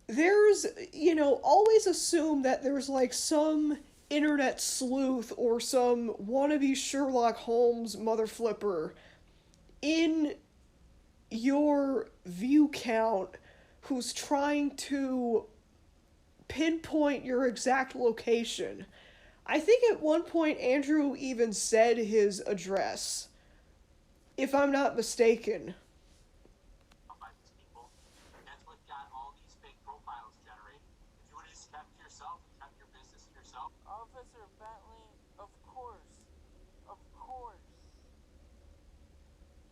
S1: there's, you know, always assume that there's like some internet sleuth or some wannabe Sherlock Holmes mother flipper in your view count who's trying to pinpoint your exact location. I think at one point Andrew even said his address, if I'm not mistaken.
S7: By these people. That's what got all these fake profiles generated. If you would have just kept to yourself, kept your business to yourself.
S8: Officer Bentley, of course. Of course.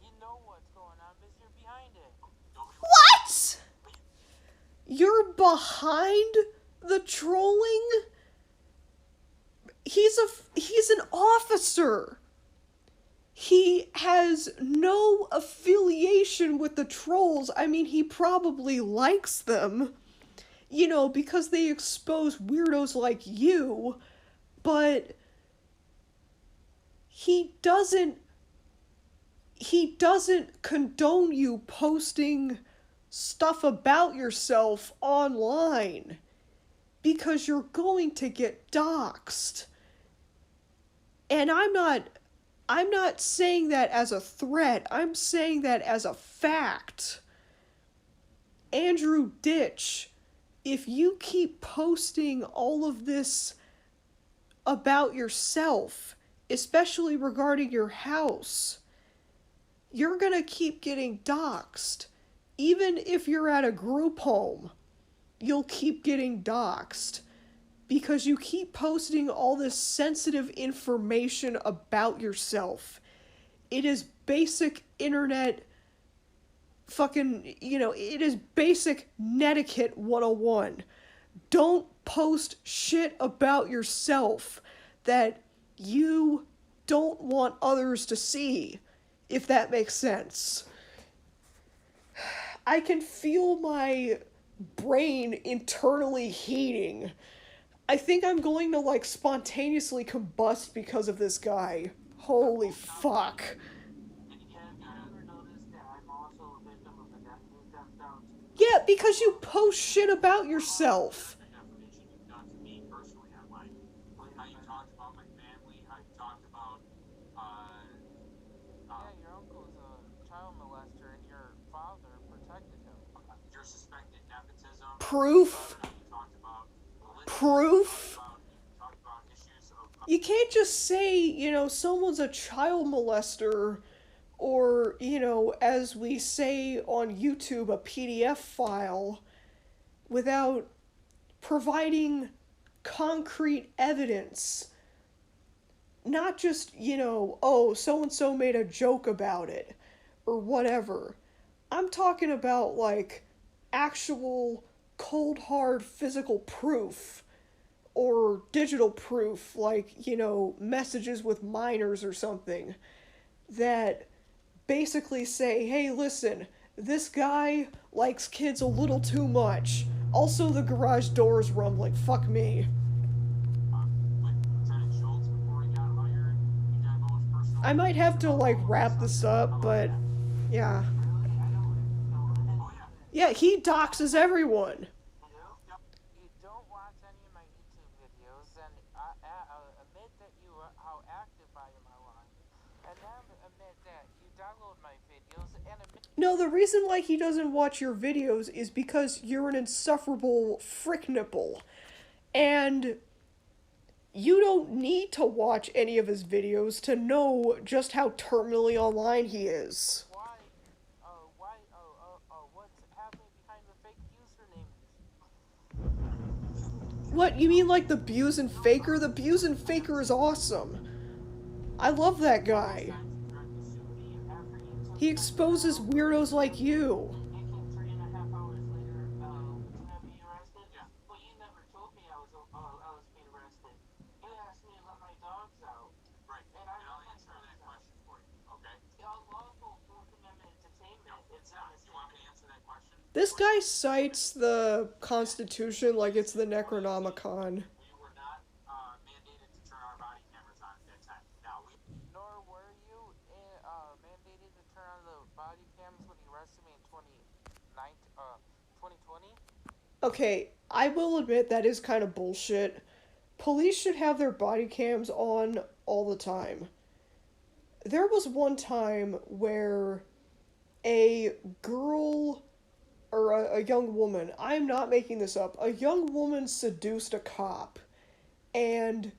S8: You know what's going on because you're behind it.
S1: What? You're behind The trolling, he's an officer. He has no affiliation with the trolls. I mean, he probably likes them, you know, because they expose weirdos like you, but he doesn't condone you posting stuff about yourself online because you're going to get doxxed. And I'm not saying that as a threat. I'm saying that as a fact. Andrew Ditch, if you keep posting all of this about yourself, especially regarding your house, you're gonna keep getting doxxed. Even if you're at a group home, you'll keep getting doxxed. Because you keep posting all this sensitive information about yourself. It is basic internet fucking, you know, it is basic netiquette 101. Don't post shit about yourself that you don't want others to see, if that makes sense. I can feel my brain internally heating. I think I'm going to, like, spontaneously combust because of this guy. Holy fuck. Yeah, because you post shit about yourself.
S8: Yeah, your uncle's a child molester and your father protected him. Your suspected nepotism.
S1: Proof. You can't just say, you know, someone's a child molester, or, you know, as we say on YouTube, a PDF file, without providing concrete evidence. Not just, you know, oh, so-and-so made a joke about it, or whatever. I'm talking about, like, actual cold hard physical proof, or digital proof, like, you know, messages with minors or something, that basically say, hey, listen, this guy likes kids a little too much. Also, the garage door is rumbling. Fuck me. I might have to, like, wrap this up, but yeah. Yeah, he doxes everyone.
S8: You don't watch any of my YouTube videos, and admit that you how active I am online, and then admit that you download my videos, and admit...
S1: No, the reason why he doesn't watch your videos is because you're an insufferable frick nipple. And you don't need to watch any of his videos to know just how terminally online he is.
S8: What's happening behind the fake username?
S1: What, you mean like the Buse and Faker? The Buse and Faker is awesome. I love that guy. He exposes weirdos like you. This guy cites the Constitution like it's the Necronomicon.
S8: Nor were you mandated to turn on the body cams when you arrested me in 2020?
S1: Okay, I will admit that is kind of bullshit. Police should have their body cams on all the time. There was one time where a girl, or a young woman, I'm not making this up, a young woman seduced a cop. And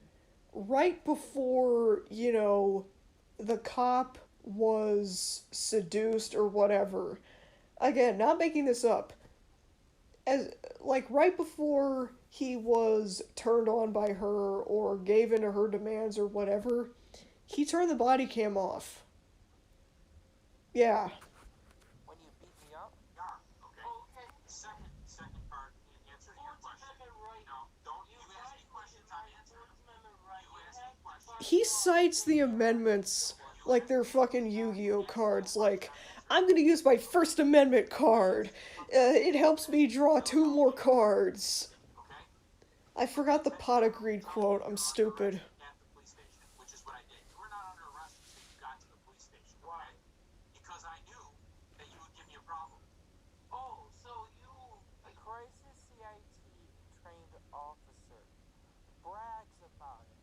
S1: right before, you know, the cop was seduced or whatever, again, not making this up, as like right before he was turned on by her or gave in to her demands or whatever, he turned the body cam off. Yeah.
S8: When you beat me up? Yeah, okay. Second part,
S7: answering your question. No, don't. You ask me questions, I'm answering them. You ask me questions.
S1: He cites the amendments like they're fucking Yu-Gi-Oh cards, like, I'm gonna use my First Amendment card. It helps me draw 2 more cards.
S7: Okay?
S1: I forgot the pot of greed quote, I'm stupid.
S7: At the police station, which is what I did. You were not under arrest until you got to the police station. Why? Because I knew that you would give me a problem.
S8: Oh, so you, a crisis CIT trained officer, brags about it,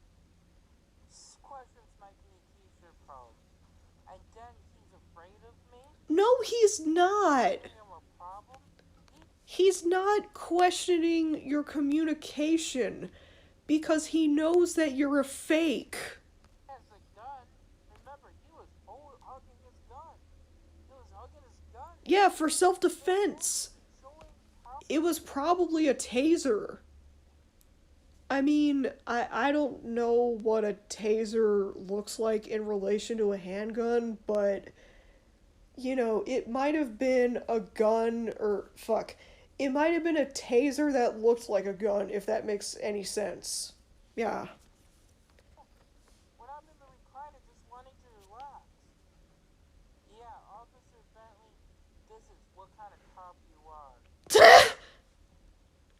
S8: questions my communication problem, and then he's afraid of me?
S1: No, he's not.
S8: Giving him a problem?
S1: He's not questioning your communication because he knows that you're a fake.
S8: He has a gun. Remember, he was hugging his gun. He was hugging his gun.
S1: Yeah, for self-defense.
S8: Showing how
S1: It was probably a taser. I mean, I don't know what a taser looks like in relation to a handgun, but, you know, it might have been a gun, or, fuck, it might have been a taser that looked like a gun, if that makes any sense. Yeah.
S8: when I'm in the recliner just wanting to relax. Yeah, Officer Bentley, this is what kind of cop you are.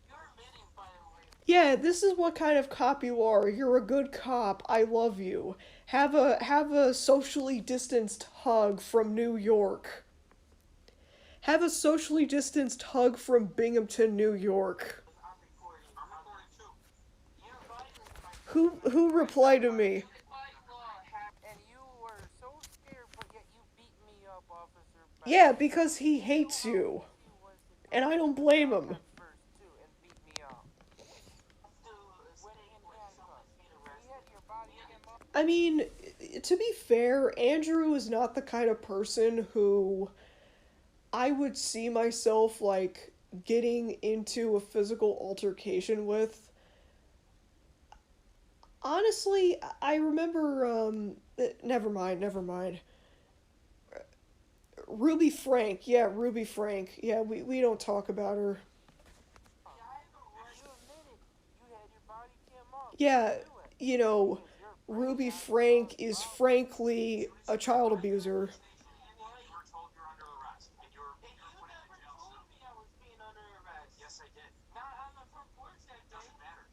S8: You're admitting, by the way.
S1: Yeah, this is what kind of cop you are. You're a good cop. I love you. Have a socially distanced hug from New York. Have a socially distanced hug from Binghamton, New York.
S7: I'm recording too. You're violating my
S1: Who replied to me?
S8: And you were so scared, but yet you beat me up, Officer Bentley.
S1: Yeah, because he hates you. And I don't blame him.
S8: First, too, and beat me up. When in handcuffs. He had your body cam up.
S1: I mean, to be fair, Andrew is not the kind of person who I would see myself, like, getting into a physical altercation with. Honestly, I remember, never mind. Ruby Frank, yeah, we don't talk about her.
S8: You admitted you had your body cam up.
S1: Yeah,
S8: You knew it.
S1: you know, Ruby Frank is frankly a child abuser.
S7: You were told you're under arrest, and you're put in jail cell.
S8: Me I was being under arrest.
S7: Yes, I did.
S8: Not on the front porch that day.
S7: Doesn't matter.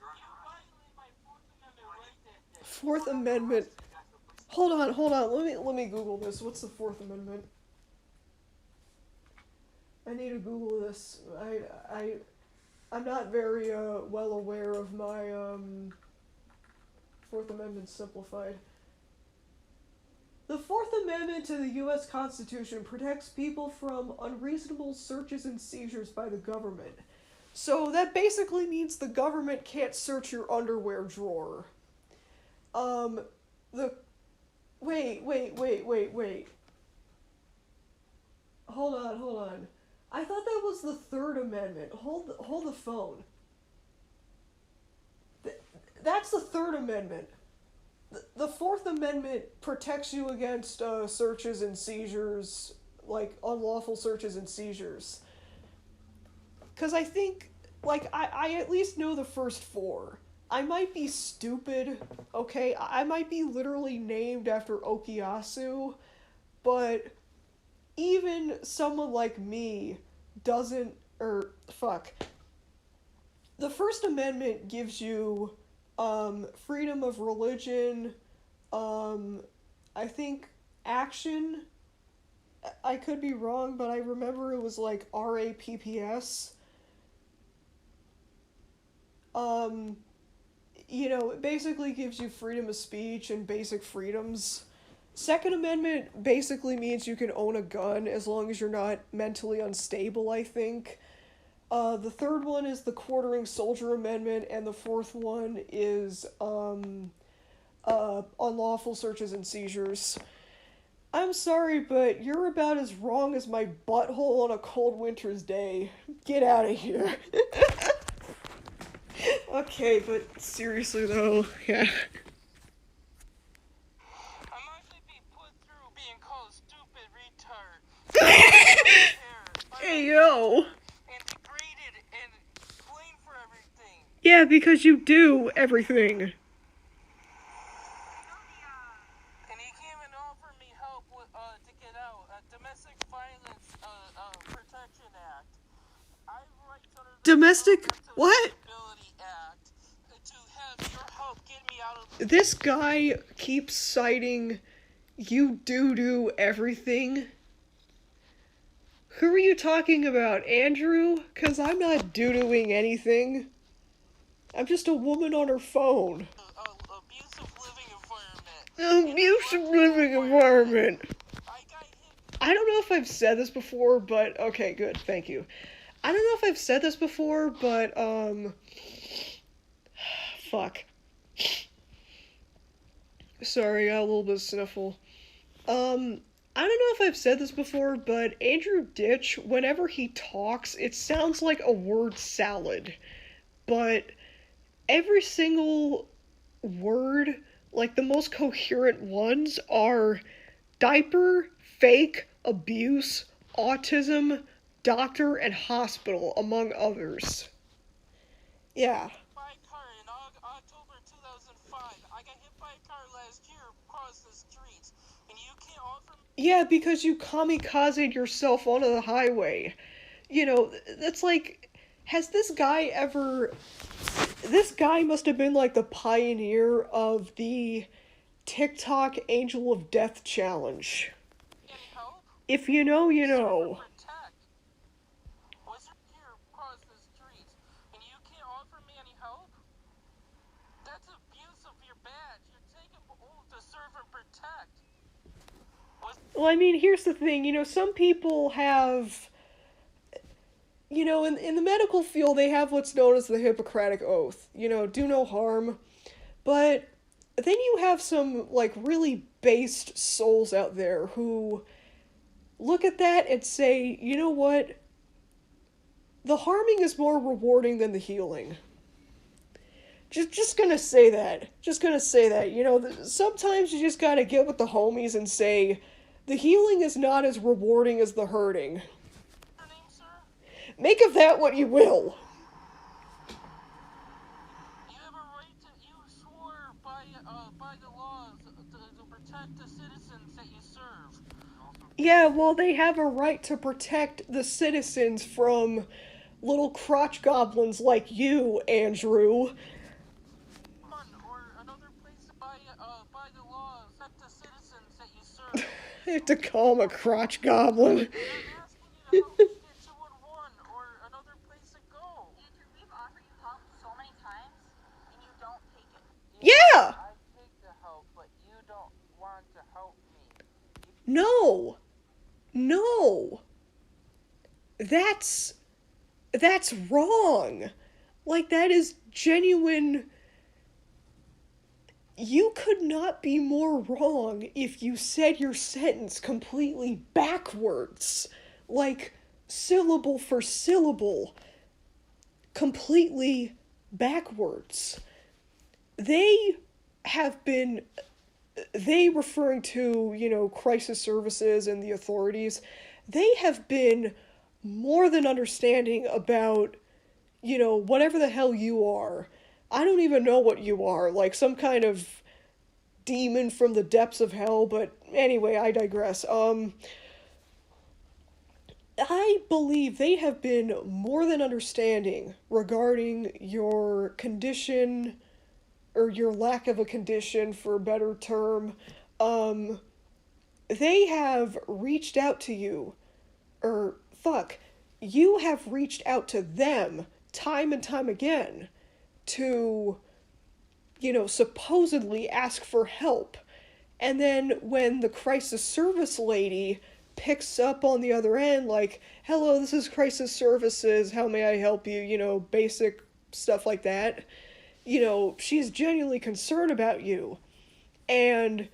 S7: You're under
S8: You
S7: arrest.
S8: violated my Fourth Amendment right that day.
S1: Fourth Amendment. Hold on, let me Google this. What's the Fourth Amendment? I need to Google this. I'm not very well aware of my Fourth Amendment simplified. The Fourth Amendment to the U.S. Constitution protects people from unreasonable searches and seizures by the government. So that basically means the government can't search your underwear drawer. Wait. Hold on. I thought that was the Third Amendment. Hold the phone. That's the Third Amendment. The Fourth Amendment protects you against searches and seizures, like unlawful searches and seizures. Because I think, like, I at least know the first 4. I might be stupid, okay? I might be literally named after Okuyasu, but even someone like me doesn't, The First Amendment gives you, freedom of religion, I think action. I could be wrong, but I remember it was like RAPPS. You know, it basically gives you freedom of speech and basic freedoms. Second Amendment basically means you can own a gun as long as you're not mentally unstable, I think. The third one is the Quartering Soldier Amendment, and the fourth one is, unlawful searches and seizures. I'm sorry, but you're about as wrong as my butthole on a cold winter's day. Get out of here. Okay, but seriously though, yeah.
S8: I'm actually being put through being called a stupid retard.
S1: Hey, yo!
S8: And degraded and
S1: Yeah, because you do everything.
S8: And he came and offered me help with, to get out. Domestic Violence Protection Act. I have rights under the
S1: Domestic...
S8: Disability
S1: What?
S8: Act to have your help get me out of...
S1: This guy keeps citing you do everything. Who are you talking about, Andrew? 'Cause I'm not doo-dooing anything. I'm just a woman on her phone.
S8: Abusive living environment.
S1: Abusive living environment. I don't know if I've said this before, but okay, good, thank you. I don't know if I've said this before, but fuck. Sorry, I got a little bit of sniffle. I don't know if I've said this before, but Andrew Ditch, whenever he talks, it sounds like a word salad. But every single word, like the most coherent ones, are diaper, fake, abuse, autism, doctor, and hospital, among others. Yeah.
S8: By a car in October 2005. I got hit by a car last year across the streets. And you can't offer me...
S1: Yeah, because you kamikazed yourself onto the highway. You know, that's like, has this guy ever... This guy must have been like the pioneer of the TikTok Angel of Death challenge. If you know, you know. Well, I mean, here's the thing, you know, some people have, you know, in the medical field, they have what's known as the Hippocratic Oath, you know, do no harm, but then you have some, like, really based souls out there who look at that and say, you know what, the harming is more rewarding than the healing. Just gonna say that. Just gonna say that. You know, sometimes you just gotta get with the homies and say, the healing is not as rewarding as the hurting. Make of that what you will.
S8: You have a right to... You swore by the laws to protect the citizens that you serve.
S1: Yeah, well, they have a right to protect the citizens from little crotch goblins like you, Andrew.
S8: Or another place by the laws, protect the citizens that you serve.
S1: I have to call him a crotch goblin.
S8: I'm asking you to help me get 211 or another place to go.
S9: Andrew, we've offered you help so many times, and you don't take it.
S1: Yeah!
S8: I take the help, but you don't want to help me.
S1: No. No. That's wrong. Like, that is genuine. You could not be more wrong if you said your sentence completely backwards. Like, syllable for syllable. Completely backwards. They referring to, you know, crisis services and the authorities, they have been more than understanding about, you know, whatever the hell you are. I don't even know what you are, like some kind of demon from the depths of hell, but anyway, I digress. I believe they have been more than understanding regarding your condition, or your lack of a condition, for a better term. They have reached out to you, you have reached out to them time and time again to, you know, supposedly ask for help. And then when the crisis service lady picks up on the other end, like, hello, this is crisis services, how may I help you, you know, basic stuff like that, you know, she's genuinely concerned about you. And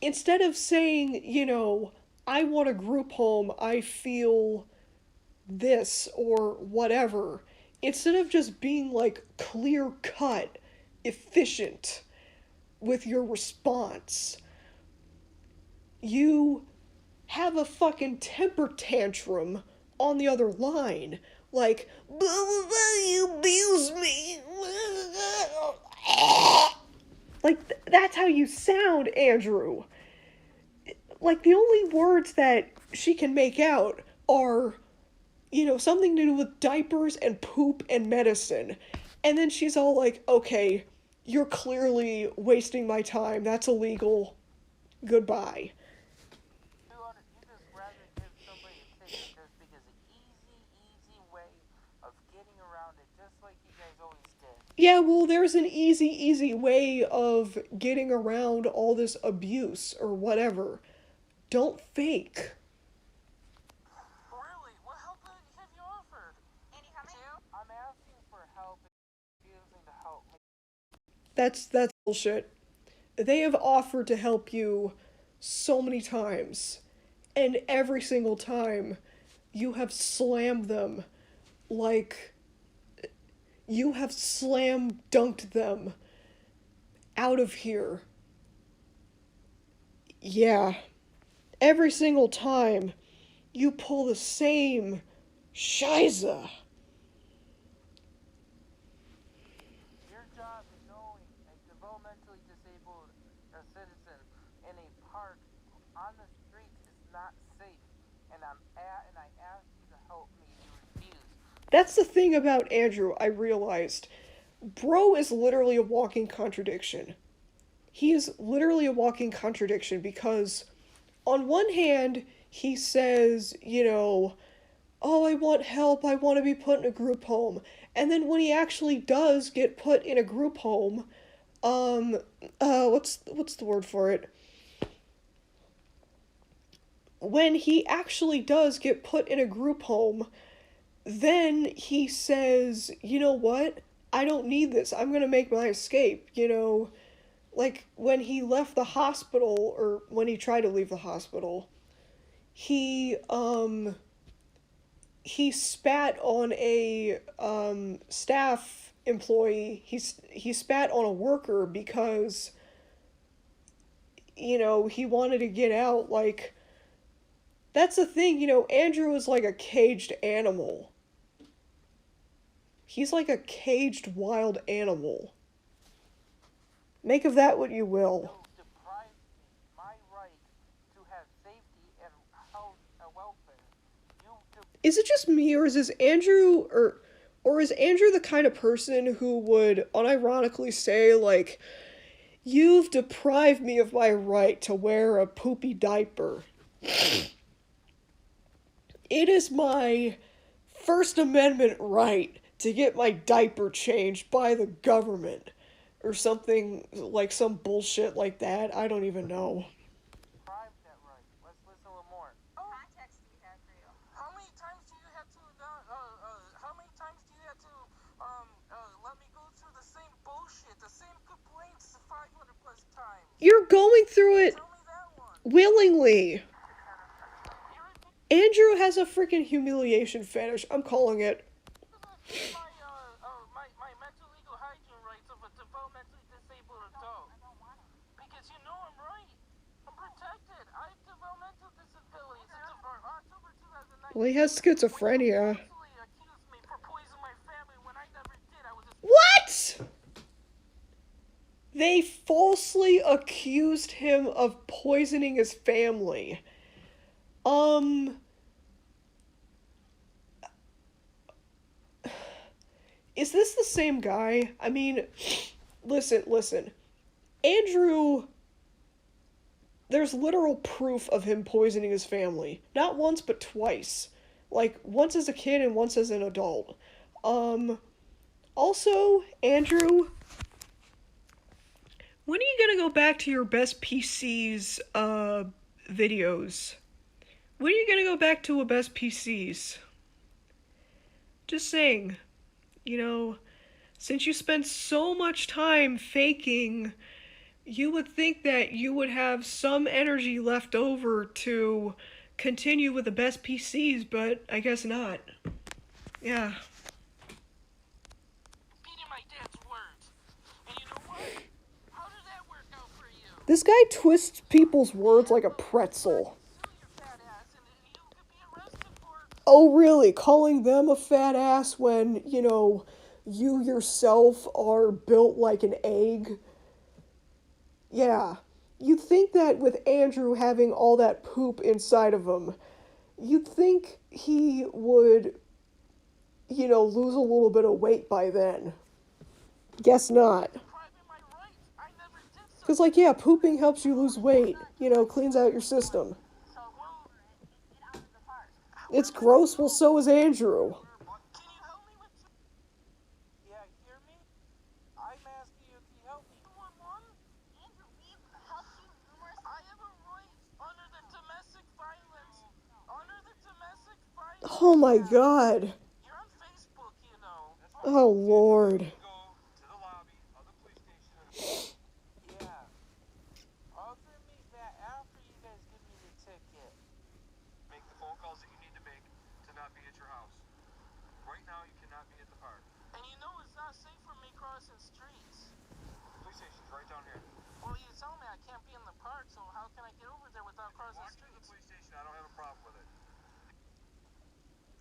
S1: instead of saying, you know, I want a group home, I feel this, or whatever, instead of just being, like, clear-cut, efficient with your response, you have a fucking temper tantrum on the other line. Like, blah, blah, blah, you abuse me. Like, that's how you sound, Andrew. Like, the only words that she can make out are, something to do with diapers and poop and medicine. And then she's all like, okay, you're clearly wasting my time. That's illegal. Goodbye.
S8: You just rather give somebody a ticket just because an easy way of getting around it, just like you guys always did.
S1: Yeah, well, there's an easy way of getting around all this abuse or whatever. Don't fake.
S8: Really? What help have you offered? Any help? I'm asking for help and refusing to help me.
S1: That's bullshit. They have offered to help you so many times, and every single time you have slammed them like you have slam dunked them out of here. Yeah. Every single time you pull the same shiza.
S8: Your job is knowing a developmentally disabled citizen in a park on the streets is not safe, and I ask you to help me. You refuse.
S1: That's the thing about Andrew, I realized. Bro is literally a walking contradiction. He is literally a walking contradiction because, on one hand, he says, oh, I want help, I want to be put in a group home. And then when he actually does get put in a group home, what's the word for it? When he actually does get put in a group home, then he says, you know what? I don't need this. I'm gonna make my escape, Like, when he left the hospital, or when he tried to leave the hospital, he spat on a, staff employee. He spat on a worker because, he wanted to get out. Like, that's the thing, Andrew is like a caged animal. He's like a caged wild animal. Make of that what you will.
S8: You deprive me my right to have safety and health and welfare.
S1: Is it just me, or is this Andrew, or is Andrew the kind of person who would unironically say, like, you've deprived me of my right to wear a poopy diaper. It is my First Amendment right to get my diaper changed by the government. Or something, like some bullshit like that. I don't even know.
S8: Deprive that right. Let's listen a little more.
S9: What context do you have for you?
S8: How many times do you have to let me go through the same bullshit, the same complaints 500 plus times?
S1: You're going through it
S8: Tell me that one.
S1: willingly. Andrew has a freaking humiliation fetish. I'm calling it.
S8: My mental legal hygiene rights of a developmentally disabled adult. Because you know I'm right. I'm protected. I have developmental disabilities. October 2019.
S1: Well, he has schizophrenia.
S8: Accused me for poisoning my family when I never did. I was just...
S1: What? They falsely accused him of poisoning his family. Is this the same guy? I mean, listen. Andrew, there's literal proof of him poisoning his family. Not once, but twice. Like, once as a kid and once as an adult. Also, Andrew, when are you gonna go back to your best PCs, videos? When are you gonna go back to a best PCs? Just saying. Since you spend so much time faking, you would think that you would have some energy left over to continue with the best PCs, but I guess not. Yeah.
S8: Repeating my dad's words. And you know what? How did that work out for you?
S1: This guy twists people's words like a pretzel.
S8: Sue your fat ass and you could be arrested for...
S1: Oh, really? Calling them a fat ass when, you yourself are built like an egg. Yeah. You'd think that with Andrew having all that poop inside of him, you'd think he would, lose a little bit of weight by then. Guess not. Because, yeah, pooping helps you lose weight. Cleans out your system. It's gross, well, so is Andrew.
S8: Yeah, hear me? I'm asking you if you help me.
S9: Andrew, we've helped you numerous times.
S8: I have a right under the domestic violence. Under the domestic violence.
S1: Oh my god.
S8: You're on Facebook, you know.
S1: Oh, Lord.
S7: Go to the lobby of the police station.
S8: Yeah. I'll meet that after you guys give me the ticket.
S7: Make the phone calls that you need to make to not be at your house. Right now, you cannot be at the park.
S8: And you know it's not safe for me crossing streets.
S7: Police station's right down here.
S8: Well, you tell me I can't be in the park, so how can I get over there without crossing
S7: Walk to the
S8: streets?
S7: police station. I don't have a problem with it.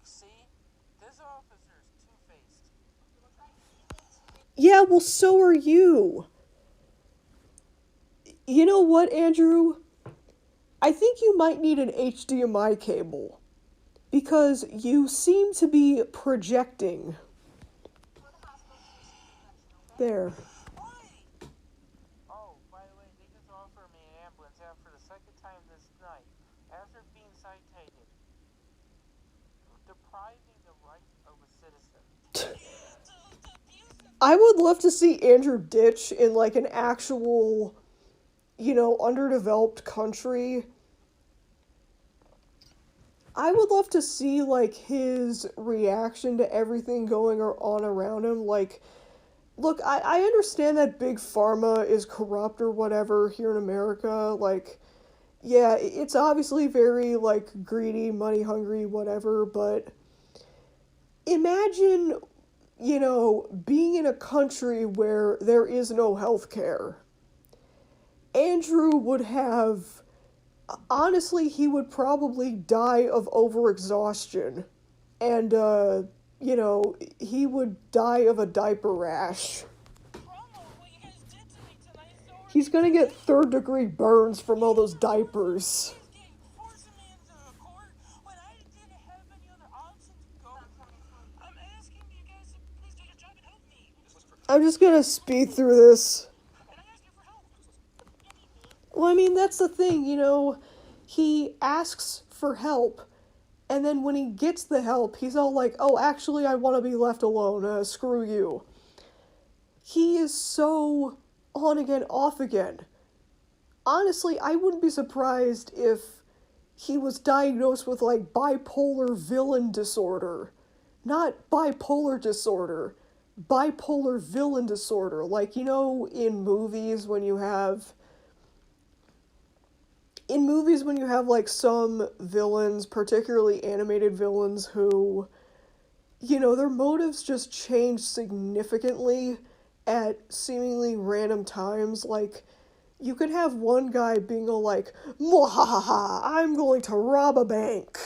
S8: See? This officer's two-faced.
S1: Yeah, well, so are you. You know what, Andrew? I think you might need an HDMI cable. Because you seem to be projecting. There.
S8: Oh, by the way, they just offered me an ambulance after the second time this night, after being cited, depriving the right of a citizen.
S1: I would love to see Andrew Ditch in, an actual, underdeveloped country. I would love to see, his reaction to everything going on around him. Look, I understand that Big Pharma is corrupt or whatever here in America. Yeah, it's obviously very, greedy, money-hungry, whatever, but imagine, being in a country where there is no health care. Andrew would have... Honestly, he would probably die of overexhaustion. And, he would die of a diaper rash. He's gonna get third-degree burns from all those diapers. I'm just gonna speed through this. Well, I mean, that's the thing, he asks for help, and then when he gets the help, he's all like, oh, actually, I want to be left alone, screw you. He is so on again, off again. Honestly, I wouldn't be surprised if he was diagnosed with, bipolar villain disorder. Not bipolar disorder. Bipolar villain disorder. In movies when you have... In movies when you have, some villains, particularly animated villains, who, their motives just change significantly at seemingly random times. You could have one guy being all "Mwahaha, I'm going to rob a bank."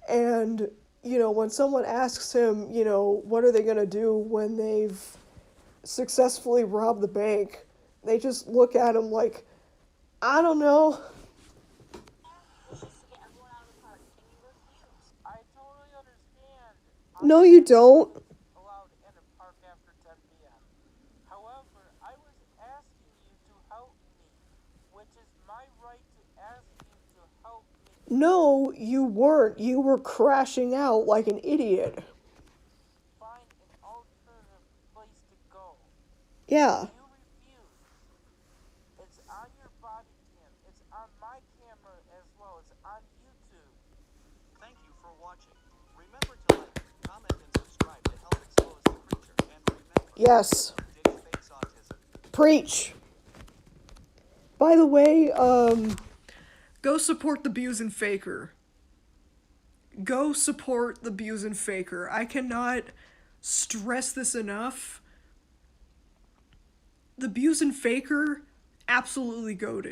S1: And, when someone asks him, what are they going to do when they've successfully robbed the bank, they just look at him like, I don't know.
S8: I totally understand.
S1: No, you don't.
S8: Allowed in a park after 10 p.m. However, I was asking you to help me, which is my right to ask you to help me.
S1: No, you weren't. You were crashing out like an idiot.
S8: Find an alternative place to go.
S1: Yeah.
S8: You refuse. It's on your body cam. It's on my camera as well. It's on YouTube.
S6: Thank you for watching. Remember to like, comment, and subscribe to help expose the creature. And remember,
S1: Yes.
S6: Ditch fakes autism.
S1: Preach. By the way, go support the Buse and Faker. Go support the Buse and Faker. I cannot stress this enough. The Buse and Faker, absolutely goated.